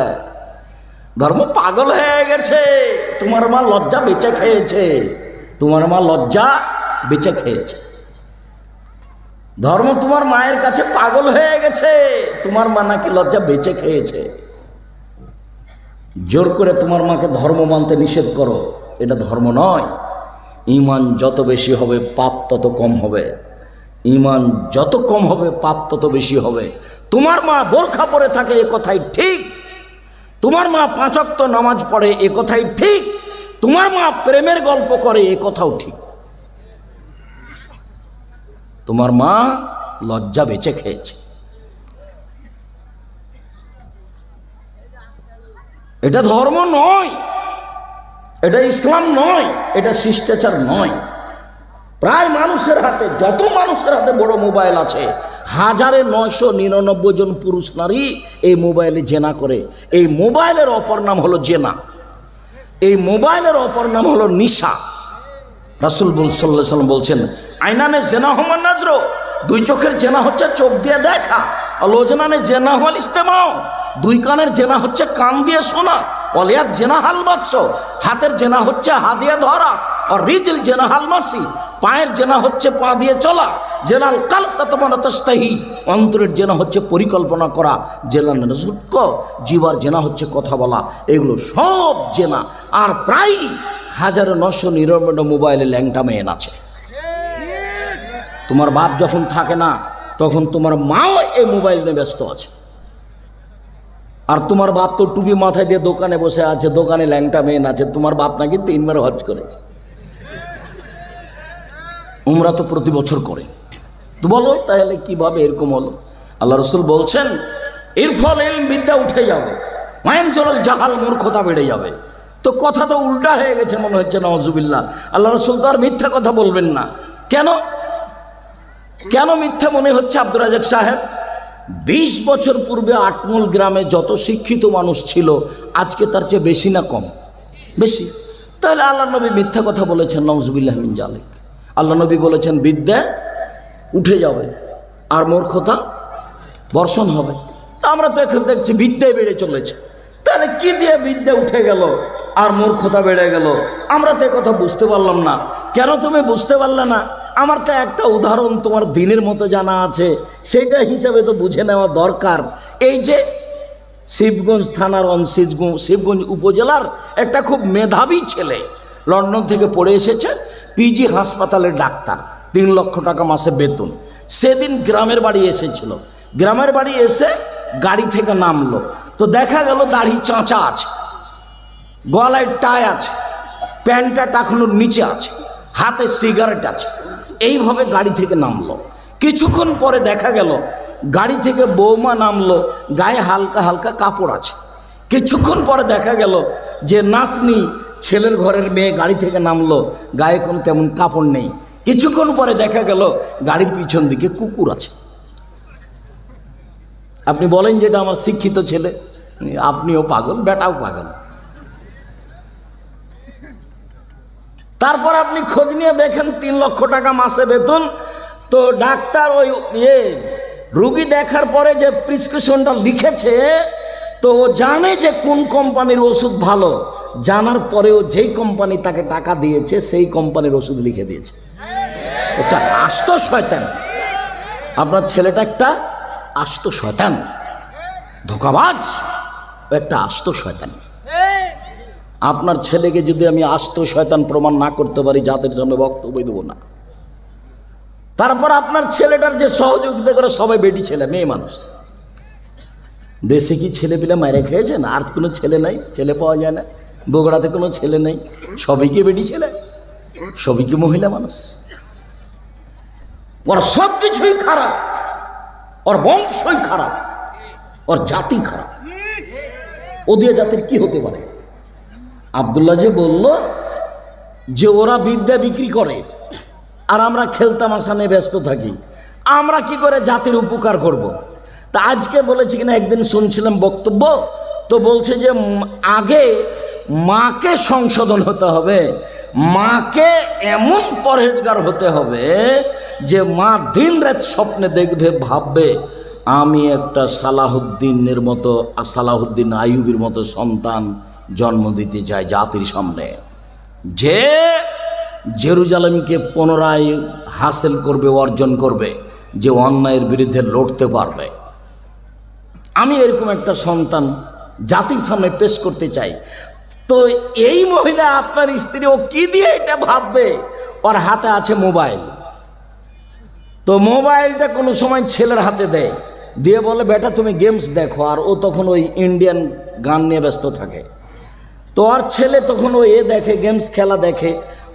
ধর্ম পাগল হয়ে গেছে। তোমার মা লজ্জা বেঁচে খেয়েছে, তোমার মা লজ্জা বেঁচে খেয়েছে। ধর্ম তোমার মায়ের কাছে পাগল হয়ে গেছে, তোমার মা নাকি লজ্জা বেঁচে খেয়েছে। জোর করে তোমার মাকে ধর্ম মানতে নিষেধ করো, এটা ধর্ম নয়। ঈমান যত বেশি হবে পাপ তত কম হবে, ঈমান যত কম হবে পাপ তত বেশি হবে। তোমার মা বোরখা পরে থাকে এ কথাই ঠিক, তোমার মা 5 ওয়াক্ত নামাজ পড়ে এ কথাই ঠিক, তোমার মা প্রেমের গল্প করে এ কথাও ঠিক। তোমার মা লজ্জা বেঁচে খেয়েছে। এটা ধর্ম নয়, এটা ইসলাম নয়, এটা শিষ্টাচার নয়। প্রায় মানুষের হাতে, যত মানুষের হাতে বড় মোবাইল আছে, 1999 জন পুরুষ নারী এই মোবাইলে জেনা করে। এই মোবাইলের অপর নাম হলো জেনা, এই মোবাইলের অপর নাম হলো নিশা। রাসূল সাল্লাল্লাহু আলাইহি ওয়াসাল্লাম বলছেন, আইনানে জেনা হুমান নাজর, 2 চোখের জেনা হচ্ছে চোখ দিয়ে দেখা। আর লোজনানে জেনা হুয়াল ইস্তেমাও, 2 কানের জেনা হচ্ছে কান দিয়ে শোনা। অলিয়াত জেনা হাল বাৎস, হাতের জেনা হচ্ছে হাত দিয়ে ধরা। আর রিজিল জেনা হাল মাসি, পায়ের জেনা হচ্ছে পা দিয়ে চলা। জেনাল কালব তাতমানা তাস্তাহি, অন্তরের জেনা হচ্ছে পরিকল্পনা করা। জেনাল নজুক, জিবার জেনা হচ্ছে কথা বলা। এগুলো সব জেনা। আর প্রায় 1999 মোবাইলে ল্যাংটা মেয়ে আছে। তোমার বাপ যখন থাকে না তখন তোমার মাও এই মোবাইল নিয়ে ব্যস্ত আছে। আর তোমার বাপ তো টুপি মাথায় দিয়ে দোকানে বসে আছে, দোকানে ল্যাংটা মেয়ে আছে। তোমার বাপ নাকি 3 বার হজ করেছে, উমরা তো প্রতি বছর করে। তো বলো তাহলে কিভাবে এরকম হলো? আল্লাহ রসুল বলছেন, এর ফলে বিদ্যা উঠে যাবে, মায়ের জল জাহাল মূর্খতা বেড়ে যাবে। তো কথা তো উল্টা হয়ে গেছে মনে হচ্ছে, নাউজুবিল্লাহ। আল্লাহ রসুল তো আর মিথ্যা কথা বলবেন না। কেন কেন মিথ্যা মনে হচ্ছে আব্দুর রাজ্জাক সাহেব? 20 বছর পূর্বে আটমূল গ্রামে যত শিক্ষিত মানুষ ছিল আজকে তার চেয়ে বেশি না কম? বেশি। তাহলে আল্লাহ নবী মিথ্যা কথা বলেছেন, নাউজুবিল্লাহ মিন জালিক। আল্লাহ নবী বলেছেন বিদ্যা উঠে যাবে আর মূর্খতা বর্ষণ হবে। তা আমরা তো এখন দেখছি বিদ্যায় বেড়ে চলেছে। তাহলে কি দিয়ে বিদ্যা উঠে গেল আর মূর্খতা বেড়ে গেল? আমরা তো কথা বুঝতে পারলাম না। কেন তুমি বুঝতে পারলে না? আমার তো একটা উদাহরণ তোমার দিনের মতো জানা আছে, সেটা হিসাবে তো বুঝে নেওয়া দরকার। এই যে শিবগঞ্জ থানার শিবগঞ্জ উপজেলার একটা খুব মেধাবী ছেলে লন্ডন থেকে পড়ে এসেছে, পিজি হাসপাতালের ডাক্তার, 3 লক্ষ টাকা মাসে বেতন। সেদিন গ্রামের বাড়ি এসেছিল। গ্রামের বাড়ি এসে গাড়ি থেকে নামলো, তো দেখা গেল দাড়ি চাঁচা আছে। গলায় টাই আছে, প্যান্টটা টাকানোর নিচে আছে, হাতে সিগারেট আছে, এইভাবে গাড়ি থেকে নামলো। কিছুক্ষণ পরে দেখা গেল গাড়ি থেকে বৌমা নামলো, গায়ে হালকা হালকা কাপড় আছে। কিছুক্ষণ পরে দেখা গেল যে নাতনি ছেলের ঘরের মেয়ে গাড়ি থেকে নামলো, গায়ে কোনো তেমন কাপড় নেই। কিছুক্ষণ পরে দেখা গেল গাড়ির পিছন দিকে কুকুর আছে। আপনি বলেন যেটা আমার শিক্ষিত ছেলে, আপনিও পাগল, বেটাও পাগল। তারপর আপনি খোঁজ নিয়ে দেখেন 3 লক্ষ টাকা মাসে বেতন। তো ডাক্তার ওই রুগী দেখার পরে যে প্রেসক্রিপশনটা লিখেছে, তো ও জানে যে কোন কোম্পানির ওষুধ ভালো, জানার পরেও যেই কোম্পানি তাকে টাকা দিয়েছে সেই কোম্পানির ওষুধ লিখে দিয়েছে। এটা আস্ত শয়তান। আপনার ছেলেটা একটা আস্ত শয়তান, ধোঁকাবাজ, একটা আস্ত শয়তান। আপনার ছেলেকে যদি আমি আস্ত শয়তান প্রমাণ না করতে পারি, জাতির সামনে বক্তব্য দেবো না। তারপর আপনার ছেলেটার যে সহযোগিতা করে সবাই বেটি ছেলে, মেয়ে মানুষ। দেশে কি ছেলে পেলে মায়েরা খেয়েছেন? আর কোনো ছেলে নাই, ছেলে পাওয়া যায় না। বগুড়াতে কোনো ছেলে নেই, সবই কি বেটি ছেলে, সবই কি মহিলা মানুষ। ওর সব কিছুই খারাপ, ওর বংশই খারাপ, ওর জাতি খারাপ। ওদের জাতির কি হতে পারে? আব্দুল্লাহ যে বলল যে ওরা বিদ্যা বিক্রি করে আর আমরা খেলতামাশা নিয়ে ব্যস্ত থাকি, আমরা কি করে জাতির উপকার করব। তা আজকে বলেছি কিনা, একদিন শুনছিলাম বক্তব্য, তো বলছে যে আগে মাকে সংশোধন হতে হবে, মাকে এমন পরহেজগার হতে হবে যে মা দিন রাত স্বপ্নে দেখবে, ভাববে আমি একটা সালাহুদ্দিনের মতো, সালাহুদ্দিন আইয়ুবের মতো সন্তান জন্ম দিতে চাই জাতির সামনে, যে জেরুজালেমকে পুনরায় হাসিল করবে, অর্জন করবে, যে অন্যায়ের বিরুদ্ধে লড়তে পারবে। আমি এরকম একটা সন্তান জাতির সামনে পেশ করতে চাই। তো এই মহিলা, আপনার স্ত্রী, ও কি দিয়ে এটা ভাববে? ওর হাতে আছে মোবাইল। তো মোবাইলটা কোনো সময় ছেলের হাতে দেয়, দিয়ে বলে বেটা তুমি গেমস দেখো, আর ও তখন ওই ইন্ডিয়ান গান নিয়ে ব্যস্ত থাকে। তো আর ছেলে তখন ও দেখে, গেমস খেলা দেখে।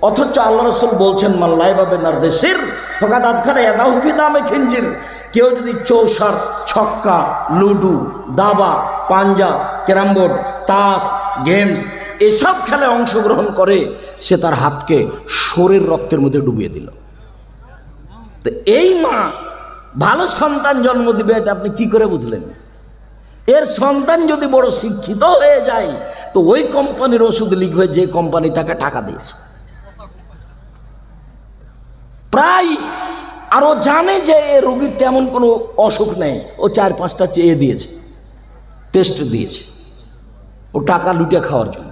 অথচ আল্লাহ রসুল বলছেন মাল্লাই বাবে নার্দেশির ফোকাত আদখানে এদাউফি নামে খিঞ্জির, কেউ যদি চৌসার, ছক্কা, লুডু, দাবা, পাঞ্জা, ক্যারামবোর্ড, তাস, গেমস এসব খেলায় অংশগ্রহণ করে, সে তার হাতকে শরীর রক্তের মধ্যে ডুবিয়ে দিল। তো এই মা ভালো সন্তান জন্ম দিবে, এটা আপনি কি করে বুঝলেন? এর সন্তান যদি বড় শিক্ষিত হয়ে যায়, তো ওই কোম্পানির ওষুধ লিখবে যে কোম্পানি তাকে টাকা দিয়েছে প্রায়। আর ও জানে যে এ রোগীর তেমন কোনো অসুখ নেই, ও 4-5টা চেয়ে দিয়েছে, টেস্ট দিয়েছে, ও টাকা লুটে খাওয়ার জন্য।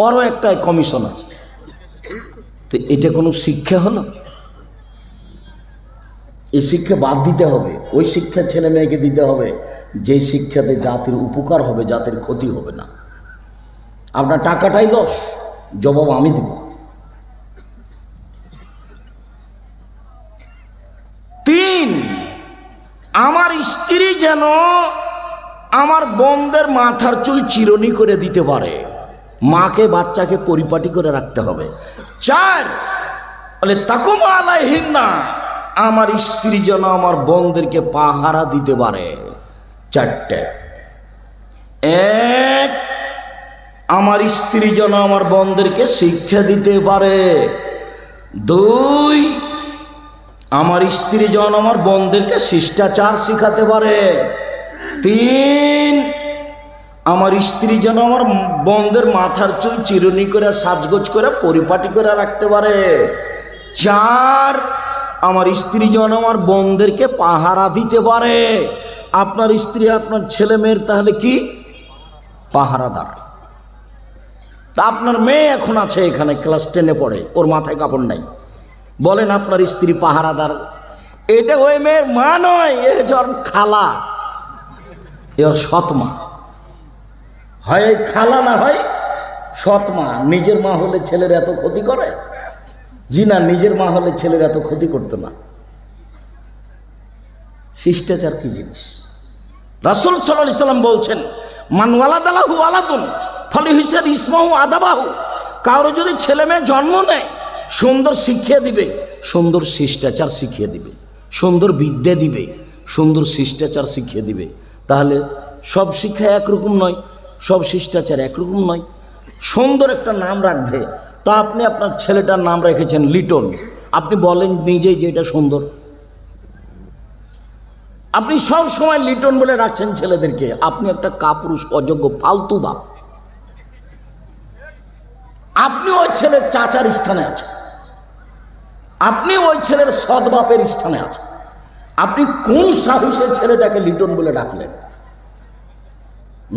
ওরও একটা কমিশন আছে। তো এটা কোনো শিক্ষা হলো? এই শিক্ষা বাদ দিতে হবে। ওই শিক্ষা ছেলে মেয়েকে দিতে হবে যে শিক্ষাতে জাতির উপকার হবে, জাতির ক্ষতি হবে না। আপনার টাকাটাই লস, জবাব আমি দেব। 3, আমার স্ত্রী যেন আমার বোনদের মাথার চুল চিরুনি করে দিতে পারে, মাকে বাচ্চাকে পরিপাটি করে রাখতে হবে। 4, বলে তাকুম আলাইহিন্না, আমার স্ত্রী যেন আমার বোনদেরকে পাহারা দিতে পারে। 4টে। 1, আমার স্ত্রী যেন আমার বোনদেরকে শিক্ষা দিতে পারে। 2, আমার স্ত্রী যেন আমার বোনদেরকে শিষ্টাচার শিখাতে পারে। 3, আমার স্ত্রী যেন আমার বোনদের মাথার চুল চিরুনি করে, সাজগোজ করে, পরিপাটি করে রাখতে পারে। 4, আমার স্ত্রী যেন আমার বোনদেরকে পাহারা দিতে পারে। আপনার স্ত্রী আপনার ছেলে মেয়ের তাহলে কি? পাহারাদার। তা আপনার মেয়ে এখন আছে এখানে, ক্লাস 10-এ পড়ে, ওর মাথায় কাপড় নাই, বলেন আপনার স্ত্রী পাহারাদার? এটা ওই মেয়ের মা নয়, এ ওর খালা, এর সৎমা। হয় খালা না হয় সৎমা। নিজের মা হলে ছেলের এত ক্ষতি করে? জি না, নিজের মা হলে ছেলের এত ক্ষতি করতো না। শিষ্টাচার কি জিনিস? রাসূল সাল্লাল্লাহু আলাইহি সাল্লাম বলছেন মান ওয়ালাদালাহু ওয়ালাদুন ফলে হিসেব ইসমাহু আদাবাহু, কারো যদি ছেলে মেয়ে জন্ম নেয় সুন্দর শিক্ষা দিবে, সুন্দর শিষ্টাচার শিখিয়ে দিবে, সুন্দর বিদ্যা দিবে, সুন্দর শিষ্টাচার শিখিয়ে দিবে। তাহলে সব শিক্ষা একরকম নয়, সব শিষ্টাচার একরকম নয়। সুন্দর একটা নাম রাখবে, তা আপনি আপনার ছেলেটার নাম রেখেছেন লিটন, আপনি বলেন নিজেই যে এটা সুন্দর। আপনি সব সময় লিটন বলে রাখছেন ছেলেদেরকে, আপনি একটা কাপুরুষ, অযোগ্য, ফালতু বাপ। আপনি ওই ছেলের চাচার স্থানে আছেন, আপনি ওই ছেলের সৎবাপের স্থানে আছেন। আপনি কোন সাহসে ছেলেটাকে লিটন বলে ডাকলেন?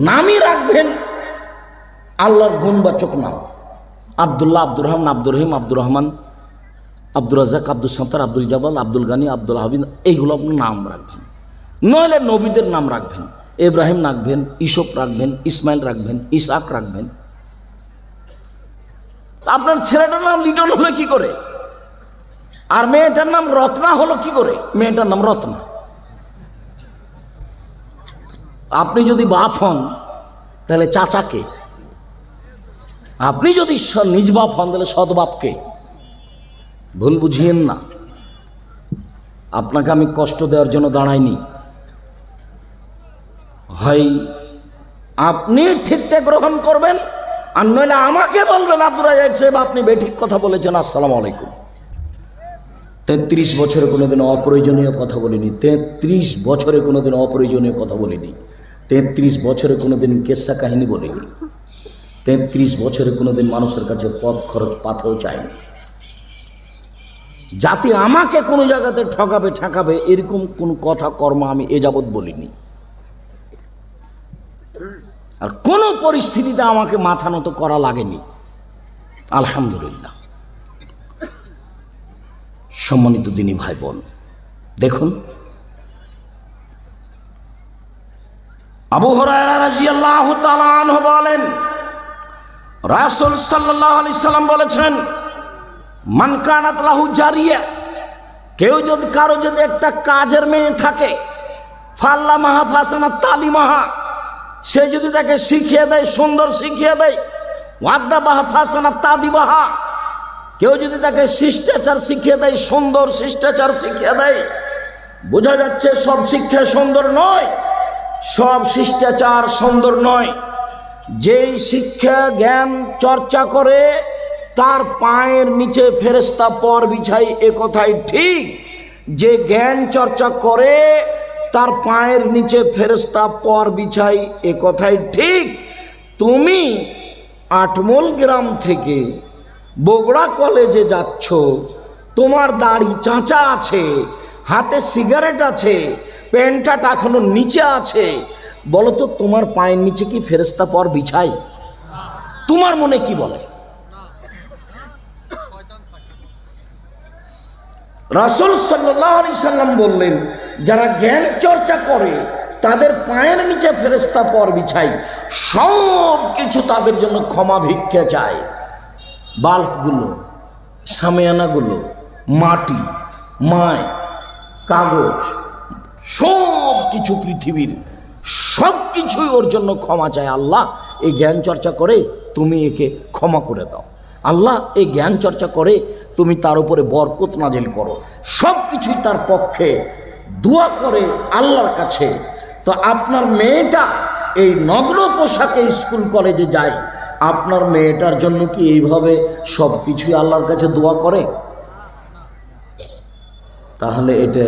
নামই রাখবেন আল্লাহর গুণবাচক নাম, আব্দুল্লাহ, আব্দুর রহমান, আব্দুর রহিম, আব্দুর রহমান, আব্দুর রাজাক, আব্দুল সাত্তার, আব্দুল জব্বার, আব্দুল গানি, আব্দুল হাবিব, এইগুলো আপনি নাম রাখবেন। নইলে নবীদের নাম রাখবেন, ইব্রাহিম রাখবেন, ইসুফ রাখবেন, ইসমাইল রাখবেন, ইসহাক রাখবেন। আপনার ছেলেটার নাম লিটন হলো কি করে? আর মেয়েটার নাম রত্না হলো কি করে? মেয়েটার নাম রত্না। আপনি যদি বাপ হন তাহলে চাচাকে, আপনি যদি নিজ বাপ হন তাহলে সৎ বাপকে। ভুল বুঝিয়েন না, আপনাকে আমি কষ্ট দেওয়ার জন্য দাঁড়াইনি। হয় আপনি ঠিকঠাক গ্রহণ করবেন, আর নইলে আমাকে বলবেন আব্দুর রাজাক সাহেব আপনি বেঠিক কথা বলেছেন, আসসালামু আলাইকুম। 33 বছরে কোনোদিন অপ্রয়োজনীয় কথা বলিনি, 33 বছরে কোনোদিন অপ্রয়োজনীয় কথা বলিনি, 33 বছরে কোনোদিন কেসা কাহিনী বলিনি, 33 বছরে কোনোদিন মানুষের কাছে পথ খরচ পাথেও চাইনি। জাতি আমাকে কোনো জায়গাতে ঠকাবে এরকম কোন কথা কর্ম আমি এ যাবৎ বলিনি। আর কোনো পরিস্থিতিতে আমাকে মাথা নত করা লাগেনি, আলহামদুলিল্লাহ। সম্মানিত দিনী ভাই বোন, দেখুন আবু হুরায়রা রাদিয়াল্লাহু তাআলা আনহু বলেন, রাসূল সাল্লাল্লাহু আলাইহি সাল্লাম বলেছেন, মান কানাত লাহু জারিয়া, কারো যদি একটা কাজের মেয়ে থাকে, ফাল্লামাহা ফাসানাত তালিমাহা, সে যদি তাকে শিখিয়ে দেয়, সুন্দর শিখিয়ে দেয়, ওয়াদ্দাবাহা ফাসানাত তাদিবাহা, কেউ যদি তাকে শিষ্টাচার শিখিয়ে দেয়, সুন্দর শিষ্টাচার শিখিয়ে দেয়। বোঝা যাচ্ছে সব শিক্ষা সুন্দর নয়, সব শিষ্টাচার সুন্দর নয়। যেই শিক্ষা জ্ঞান চর্চা করে তার পায়ের নিচে ফেরেশতা পর বিছাই, এ কথাই ঠিক। যে জ্ঞান চর্চা করে তার পায়ের নিচে ফেরেশতা পর বিছাই, এ কথাই ঠিক। তুমি আটমোল গ্রাম থেকে বগুড়া কলেজে যাচ্ছ, তোমার দাড়ি চাঁচা আছে, হাতে সিগারেট আছে, প্যান্টটা এখনো নিচে আছে, বলো তো তোমার পায়ের নিচে কি ফেরেশতা পর বিছাই? তোমার মনে কি বলে? রাসূল সাল্লাল্লাহু আলাইহি সাল্লাম বললেন, যারা জ্ঞান চর্চা করে তাদের পায়ের নিচে ফেরেশতা পর বিছাই, সব কিছু তাদের জন্য ক্ষমা ভিক্ষা চায়। বাল্বগুলো, সামিয়ানাগুলো, মাটি, মায়, কাগজ, সব কিছু পৃথিবীর সব কিছুই ওর জন্য ক্ষমা চায়। আল্লাহ এই জ্ঞান চর্চা করে তুমি একে ক্ষমা করে দাও, আল্লাহ এই জ্ঞান চর্চা করে তুমি তার উপরে বরকত নাজিল করো, সব কিছুই তার পক্ষে দোয়া করে আল্লাহর কাছে। তো আপনার মেয়েটা এই নগ্ন পোশাকে স্কুল কলেজে যায়, আপনার মেয়েটার জন্য কি এইভাবে সব কিছুই আল্লাহর কাছে দোয়া করে? তাহলে এটা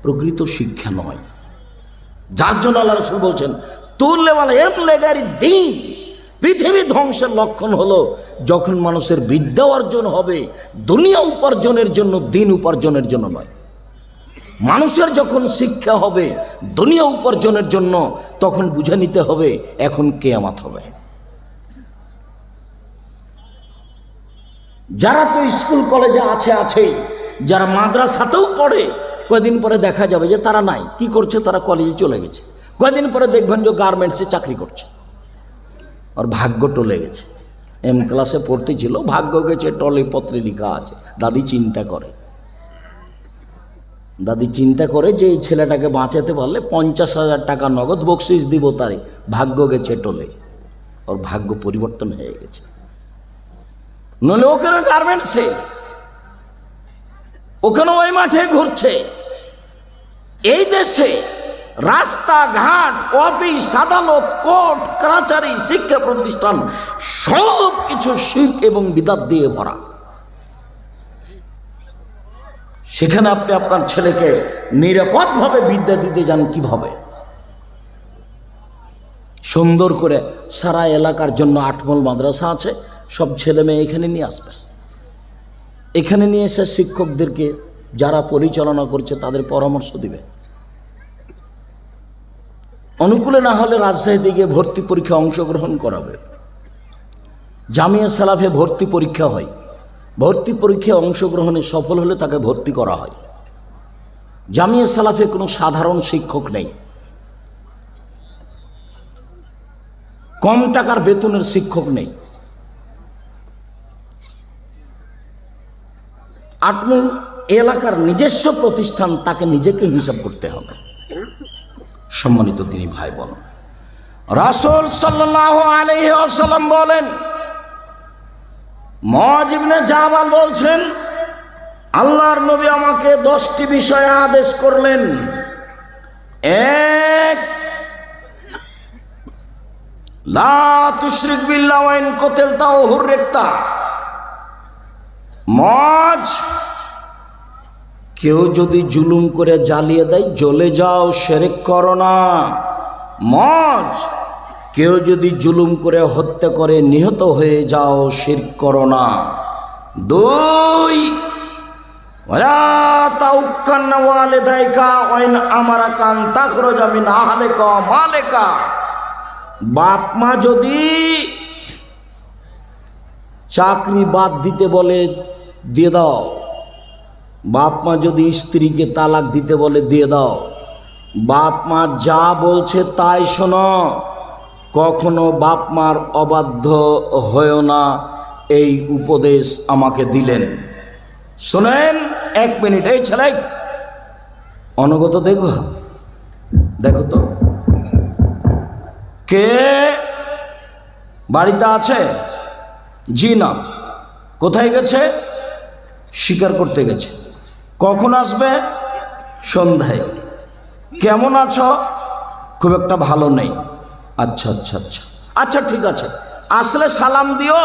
প্রকৃত শিক্ষা নয়। যার জন্য আল্লাহ রাসূল বলছেন, তুল্লেওয়ালা এম লেগারি দিন, পৃথিবী ধ্বংসের লক্ষণ হলো যখন মানুষের বিদ্যা অর্জন হবে দুনিয়া উপার্জনের জন্য, দিন উপার্জনের জন্য নয়। মানুষের যখন শিক্ষা হবে দুনিয়া উপার্জনের জন্য, তখন বুঝে নিতে হবে এখন কিয়ামত হবে। যারা তো স্কুল কলেজে আছে, যারা মাদ্রাসাতেও পড়ে, কয়েকদিন পরে দেখা যাবে যে তারা নাই। কি করছে? তারা কলেজে চলে গেছে। কয়েকদিন পরে দেখবেন যে গার্মেন্টসে চাকরি করছে, আর ভাগ্য টলে গেছে। এম ক্লাসে পড়তে ছিল, ভাগ্য গেছে টলে, পত্রে লেখা আছে। দাদি চিন্তা করে যে এই ছেলেটাকে বাঁচাতে পারলে 50,000 টাকা নগদ বকশিস দিব, তারে ভাগ্য গেছে টলে। ওর ভাগ্য পরিবর্তন হয়ে গেছে। নইলে ওখানে গার্মেন্টসে, ওখানে ওই মাঠে ঘুরছে। এই দেশে রাস্তাঘাট, অফিস, আদালত, কোর্ট কাছারি, শিক্ষা প্রতিষ্ঠান সব কিছু শিরক এবং বিদআত দিয়ে ভরা। সেখানে আপনি আপনার ছেলেকে নিরাপদভাবে বিদ্যা দিতে যান কিভাবে? সুন্দর করে সারা এলাকার জন্য 8 মহল মাদ্রাসা আছে, সব ছেলে মেয়ে এখানে নিয়ে আসবে। এখানে নিয়ে এসে শিক্ষকদেরকে যারা পরিচালনা করছে তাদের পরামর্শ দিবে। অনুকূলে না হলে রাজশাহীতে গিয়ে ভর্তি পরীক্ষা অংশগ্রহণ করাবে। জামিয়া সালাফে ভর্তি পরীক্ষা হয়, ভর্তি পরীক্ষায় অংশগ্রহণে সফল হলে তাকে ভর্তি করা হয়। জামিয়া সালাফে কোনো সাধারণ শিক্ষক নেই, কম টাকার বেতনের শিক্ষক নেই। 8 মহল এলাকার নিজস্ব প্রতিষ্ঠান, তাকে নিজেকে হিসাব করতে হবে। সম্মানিত দিনী ভাই বোন, রাসূল সাল্লাল্লাহু আলাইহি ওয়াসাল্লাম বলেন, মুআয ইবনে জাবাল বলছেন, আল্লাহর নবী আমাকে 10টি বিষয়ে আদেশ করলেন। 1, লা তুশরিক বিল্লাহি ওয়া ইন কুতিলতা ওয়া হুররিকতা। মুআয, কেউ যদি জুলুম করে জ্বালিয়ে দেয় জ্বলে যাও, শিরক করো না। মুআয, কেউ যদি জুলুম করে হত্যা করে নিহত হয়ে যাও, শিরক করো না। 2, ওয়ালা তাউক্কান্না ওয়ালিদাইকা ওয়া ইন আমারাকা আন তাখরুজা মিন আহলিকা ওয়া মালিকা। বাপ মা যদি চাকরি বাদ দিতে বলে দিয়ে দাও, বাপ মা যদি স্ত্রীকে তালাক দিতে বলে দিয়ে দাও, বাপ মা যা বলছে তাই শোনো, কখনো বাপ মার অবাধ্য হয়েও না, এই উপদেশ আমাকে দিলেন। শোনেন 1 মিনিট, এই ছেলে অনুগত দেখো, দেখো তো কে বাড়িতে আছে? জি না। কোথায় গেছে? শিকার করতে গেছে। কখন আসবে? সন্ধ্যায়। কেমন আছো? খুব একটা ভালো নেই। আচ্ছা আচ্ছা আচ্ছা আচ্ছা, ঠিক আছে, আসলে সালাম দিও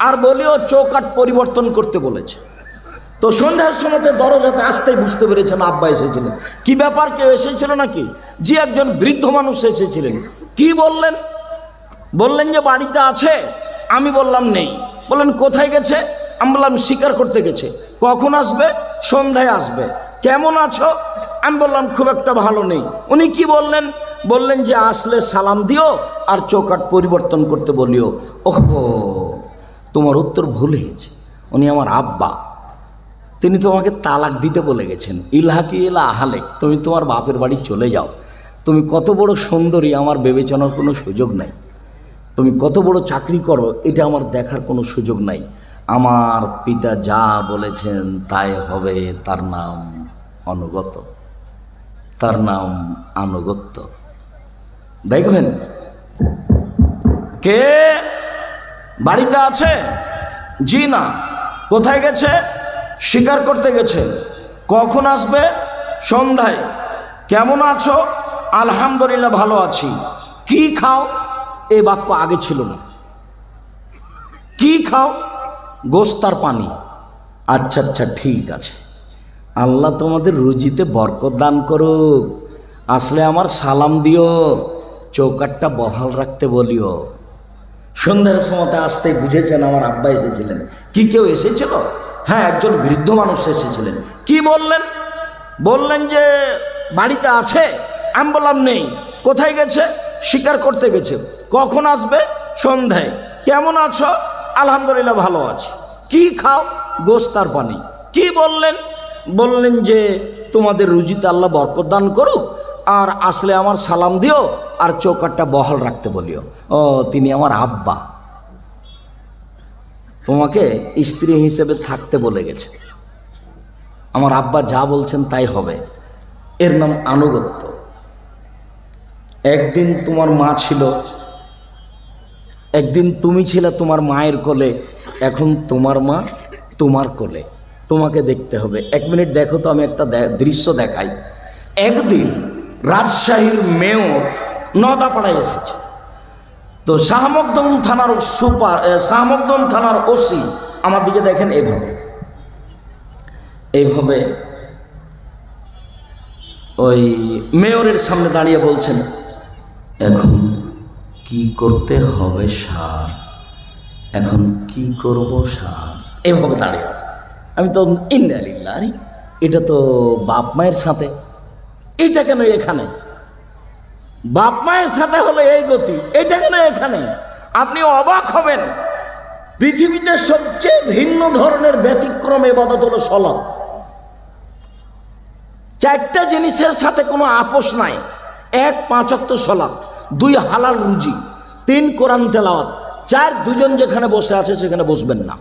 আর বলিও চৌকাঠ পরিবর্তন করতে বলেছে। তো সন্ধ্যার সময়তে দরজাতে আসতেই বুঝতে পেরেছেন আব্বা এসেছিলেন। কি ব্যাপার, কেউ এসেছিল নাকি? জি, একজন বৃদ্ধ মানুষ এসেছিলেন। কি বললেন? বললেন যে বাড়িতে আছে। আমি বললাম নেই। বললেন কোথায় গেছে? আমি বললাম শিকার করতে গেছে। কখন আসবে? সন্ধ্যায় আসবে। কেমন আছো? আমি বললাম খুব একটা ভালো নেই। উনি কি বললেন? বললেন যে আসলে সালাম দিও আর চৌকাঠ পরিবর্তন করতে বলিও। ওহো, তোমার উত্তর ভুল হয়েছে। উনি আমার আব্বা, তিনি তোমাকে তালাক দিতে বলে গেছেন। ইলহাকি ইলা আহলেক, তুমি তোমার বাপের বাড়ি চলে যাও। তুমি কত বড় সুন্দরী আমার বিবেচনার কোনো সুযোগ নাই। তুমি কত বড় চাকরি করো এটা আমার দেখার কোনো সুযোগ নাই। আমার পিতা যা বলেছেন তাই হবে, তার নাম অনুগত, তার নাম আনুগত্য। দেখবেন কে বাড়িতে আছে? জি না। কোথায় গেছে? শিকার করতে গেছে। কখন আসবে? সন্ধ্যায়। কেমন আছো? আলহামদুলিল্লাহ ভালো আছি। কি খাও? এই বাক্য আগে ছিল না। কি খাও? গোশত আর পানি। আচ্ছা আচ্ছা, ঠিক আছে, আল্লাহ তোমাদের রুজিতে বরকত দান করুক। আসলে আমার সালাম দিও, চৌকাঠটা বহাল রাখতে বলিও। সন্ধ্যার সময়তে আসতেই বুঝেছেন আমার আব্বা এসেছিলেন। কি কেউ এসেছিল? হ্যাঁ, একজন বৃদ্ধ মানুষ এসেছিলেন। কি বললেন? বললেন যে বাড়িতে আছে। আমি বললাম নেই। কোথায় গেছে? শিকার করতে গেছে। কখন আসবে? সন্ধ্যায়। কেমন আছো? আলহামদুলিল্লাহ ভালো আছি। কি খাও? গোশত আর পানি। কি বললেন? বললেন যে তোমাদের রুজিতে আল্লাহ বরকত দান করুক, আর আসলে আমার সালাম দিও আর চৌকাঠটা বহাল রাখতে বলিও। ও, তিনি আমার আব্বা, তোমাকে স্ত্রী হিসেবে থাকতে বলে গেছে। আমার আব্বা যা বলছেন তাই হবে, এর নাম আনুগত্য। একদিন তোমার মা ছিল, একদিন তুমি ছিলে তোমার মায়ের কোলে, এখন তোমার মা তোমার কোলে, তোমাকে দেখতে হবে। 1 মিনিট দেখো তো, আমি একটা দৃশ্য দেখাই। একদিন রাজশাহীর মেয়র নদাপাড়ায় এসেছে, তো শাহমকদম থানার শাহমকদম থানার ওসি আমার দিকে দেখেন, এইভাবে ওই মেয়রের সামনে দাঁড়িয়ে বলছেন, এখন কি করতে হবে স্যার, এখন কি করব স্যার, এভাবে দাঁড়িয়ে আছে। আমি তো ইন্নালিল্লাহ, এটা তো বাপ মায়ের সাথে, এটা কেন এখানে? বাপ মায়ের সাথে হলে এই গতি, এটা কেন এখানে? আপনি অবাক হবেন, পৃথিবীতে সবচেয়ে ভিন্ন ধরনের ব্যতিক্রম ইবাদত হলো সালাত। 4টা জিনিসের সাথে কোনো আপোষ নাই। 1 5 ওয়াক্ত সালাত, 2 হালাল রুজি, 3 কোরআন তেলাওয়াত, 4 দুজন যেখানে বসে আছে সেখানে বসবেন না,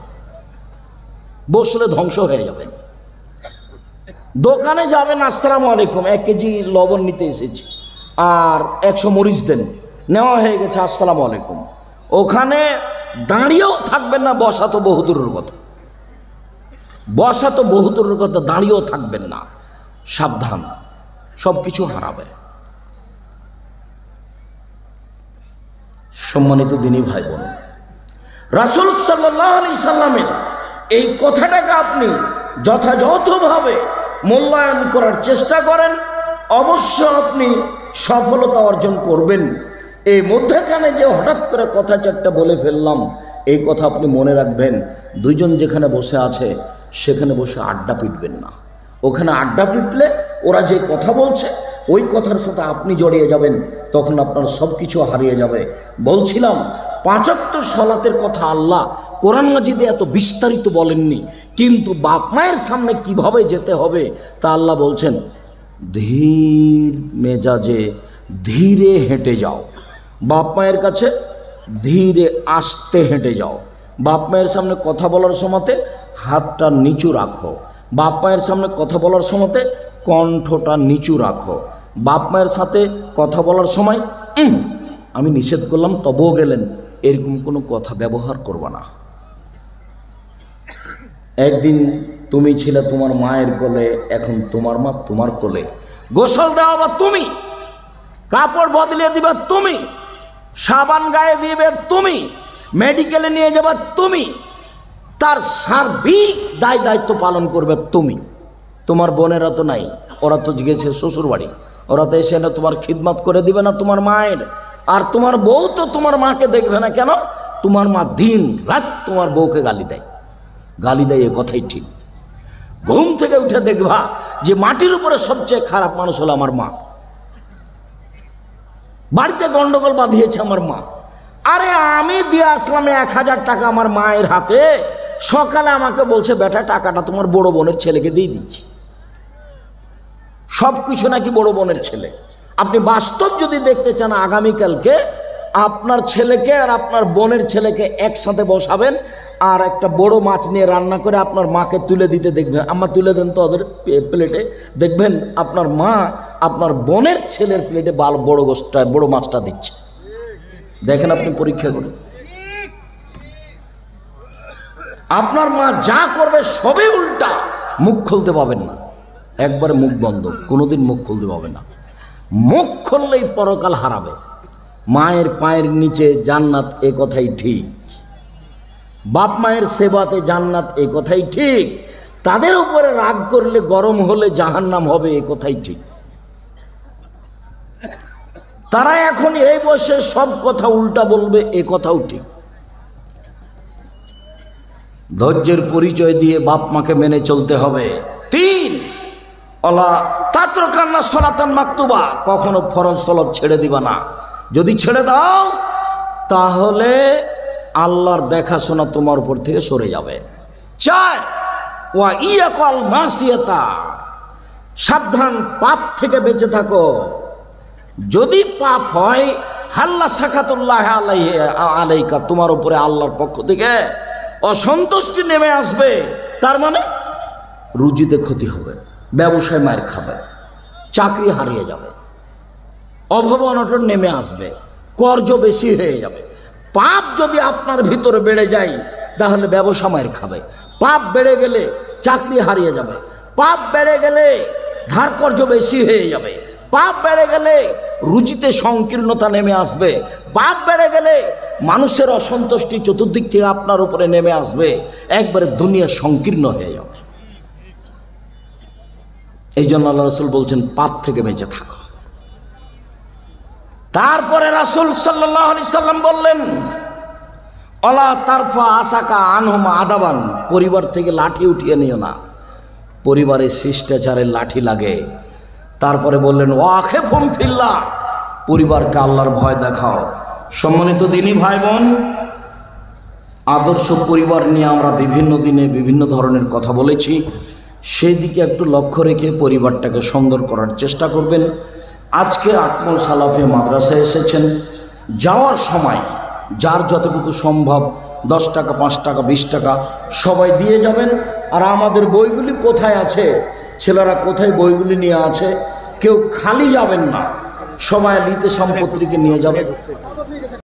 বসলে ধ্বংস হয়ে যাবেন। দোকানে যাবেন, আসসালামু আলাইকুম, 1 কেজি লবণ নিতে এসেছি আর 100 মরিচ দেন, নেওয়া হয়ে গেছে, আসসালামু আলাইকুম। ওখানে দাঁড়িয়েও থাকবেন না, বসা তো বহুদূরের কথা, বসা তো বহুদূরের কথা, দাঁড়িয়েও থাকবেন না। সাবধান, সব কিছু হারাবে। সম্মানিত দিনী ভাই বোন, রাসূল সাল্লাল্লাহু আলাইহি সাল্লামের এই কথাটাকে আপনি যথাযথভাবে মূল্যায়ন করার চেষ্টা করেন, অবশ্য আপনি সফলতা অর্জন করবেন। এই মধ্যখানে যে হঠাৎ করে কথা 4টা বলে ফেললাম, এই কথা আপনি মনে রাখবেন। 2 জন যেখানে বসে আছে সেখানে বসে আড্ডা পিটবেন না। ওখানে আড্ডা পিটলে ওরা যে কথা বলছে ওই কথার সাথে আপনি জড়িয়ে যাবেন, তখন আপনার সব কিছু হারিয়ে যাবে। বলছিলাম 5 ওয়াক্ত সালাতের কথা আল্লাহ কোরআন মাজিদে এত বিস্তারিত বলেননি, কিন্তু বাপ মায়ের সামনে কিভাবে যেতে হবে তা আল্লাহ বলছেন, ধীর মেজাজে ধীরে হেঁটে যাও। বাপ মায়ের কাছে ধীরে আস্তে হেঁটে যাও। বাপ মায়ের সামনে কথা বলার সময়তে হাতটা নিচু রাখো। বাপ মায়ের সামনে কথা বলার সময়তে কণ্ঠটা নিচু রাখো। বাপ মায়ের সাথে কথা বলার সময় আমি নিষেধ করলাম তবুও গেলেন, এরকম কোনো কথা ব্যবহার করবা না। একদিন তুমি ছিলে তোমার মায়ের কোলে, এখন তোমার মা তোমার কোলে। গোসল দেওয়া বা তুমি, কাপড় বদলে দিবা তুমি, সাবান গায়ে দিবে তুমি, মেডিকেলে নিয়ে যাবা তুমি, তার সার্বিক দায়িত্ব পালন করবে তুমি। তোমার বোনেরা তো নাই, ওরা তো গেছে শ্বশুর বাড়ি, ওরা তো এসে না তোমার খিদমত করে দিবে না তোমার মায়ের। আর তোমার বউ তো তোমার মাকে দেখবে না কেন? তোমার মা দিন রাত তোমার বউকে গালি দেয়, এ কথাই ঠিক। ঘুম থেকে উঠে দেখবা যে মাটির উপরে সবচেয়ে খারাপ মানুষ হলো আমার মা। বাড়িতে গন্ডগোল বাঁধিয়েছে আমার মা। আরে আমি দিয়ে আসলাম 1000 টাকা আমার মায়ের হাতে, সকালে আমাকে বলছে বেটা টাকাটা তোমার বড় বোনের ছেলেকে দিয়ে দিচ্ছি। সব কিছু নাকি বড় বোনের ছেলে। আপনি বাস্তব যদি দেখতে চান, আগামীকালকে আপনার ছেলেকে আর আপনার বোনের ছেলেকে একসাথে বসাবেন আর একটা বড় মাছ নিয়ে রান্না করে আপনার মাকে তুলে দিতে দেখবেন। আম্মা তুলে দেন তো ওদের প্লেটে, দেখবেন আপনার মা আপনার বোনের ছেলের প্লেটে বড় মাছটা দিচ্ছে। দেখেন আপনি পরীক্ষা করে, আপনার মা যা করবে সবই উল্টা। মুখ খুলতে পাবেন না, একবারে মুখ বন্ধ, কোনোদিন মুখ খুলতে পাবেন না। মুখ খুললেই পরকাল হারাবে। মায়ের পায়ের নিচে জান্নাত, এ কথাই ঠিক। বাপ মায়ের সেবাতে জান্নাত, এ কথাই ঠিক। তাদের উপরে রাগ করলে, গরম হলে জাহান্নাম হবে, এ কথাই ঠিক। তারা এখন এই বয়সে সব কথা উল্টা বলবে, এ কথাও ঠিক। ধৈর্যের পরিচয় দিয়ে বাপ মাকে মেনে চলতে হবে। 3 অলা তাতরকান্না সলাতান মাকতুবা, কখনো ফরজ সালাত ছেড়ে দিবা না। যদি ছেড়ে দাও তাহলে আল্লাহর দেখাশোনা তোমার উপর থেকে সরে যাবে। 4 ওয়া ইয়াকাল মাসিয়াতা, সাবধান, পাপ থেকে বেঁচে থাকো। যদি পাপ হয়, হাল্লা সাকাতুল্লাহ আলাইকা, তোমার উপরে আল্লাহর পক্ষ থেকে অসন্তুষ্টি নেমে আসবে। তার মানে রুজিতে ক্ষতি হবে, ব্যবসায় মার খাবে, চাকরি হারিয়ে যাবে, অভাব অনটন নেমে আসবে, কর্জ বেশি হয়ে যাবে। পাপ যদি আপনার ভিতরে বেড়ে যায় তাহলে ব্যবসা মার খাবে, পাপ বেড়ে গেলে চাকরি হারিয়ে যাবে, পাপ বেড়ে গেলে ধারকর্য বেশি হয়ে যাবে, পাপ বেড়ে গেলে রুচিতে সংকীর্ণতা নেমে আসবে, পাপ বেড়ে গেলে মানুষের অসন্তুষ্টি চতুর্দিক থেকে আপনার উপরে নেমে আসবে, একবারে দুনিয়া সংকীর্ণ হয়ে যাবে। এই জন্য আল্লাহ রাসূল বলছেন পাপ থেকে বেঁচে থাকো। তারপরে রাসূল সাল্লাল্লাহু আলাইহি সাল্লাম বললেন অলা তারফা আসাকা আনহুম আদাবান, পরিবার থেকে লাঠি উঠিয়ে নিও না, পরিবারের শিষ্টাচারের লাঠি লাগে। তারপরে বললেন ওয়াখিফহুম ফিল্লাহ, পরিবারকে আল্লাহর ভয় দেখাও। সম্মানিত দিনী ভাই বোন, আদর্শ পরিবার নিয়ে আমরা বিভিন্ন দিনে বিভিন্ন ধরনের কথা বলেছি, সেই দিকে একটু লক্ষ্য রেখে পরিবারটাকে সুন্দর করার চেষ্টা করবেন। আজকে আকমল সালাফে মাদ্রাসায় এসেছেন, যাওয়ার সময় যার যতটুকু সম্ভব 10 টাকা 5 টাকা 20 টাকা সবাই দিয়ে যাবেন। আর আমাদের বইগুলি কোথায় আছে, ছেলেরা কোথায় বইগুলি নিয়ে আছে, কেউ খালি যাবেন না, সবাই লিতে সম্পত্তিকে নিয়ে যাবেন।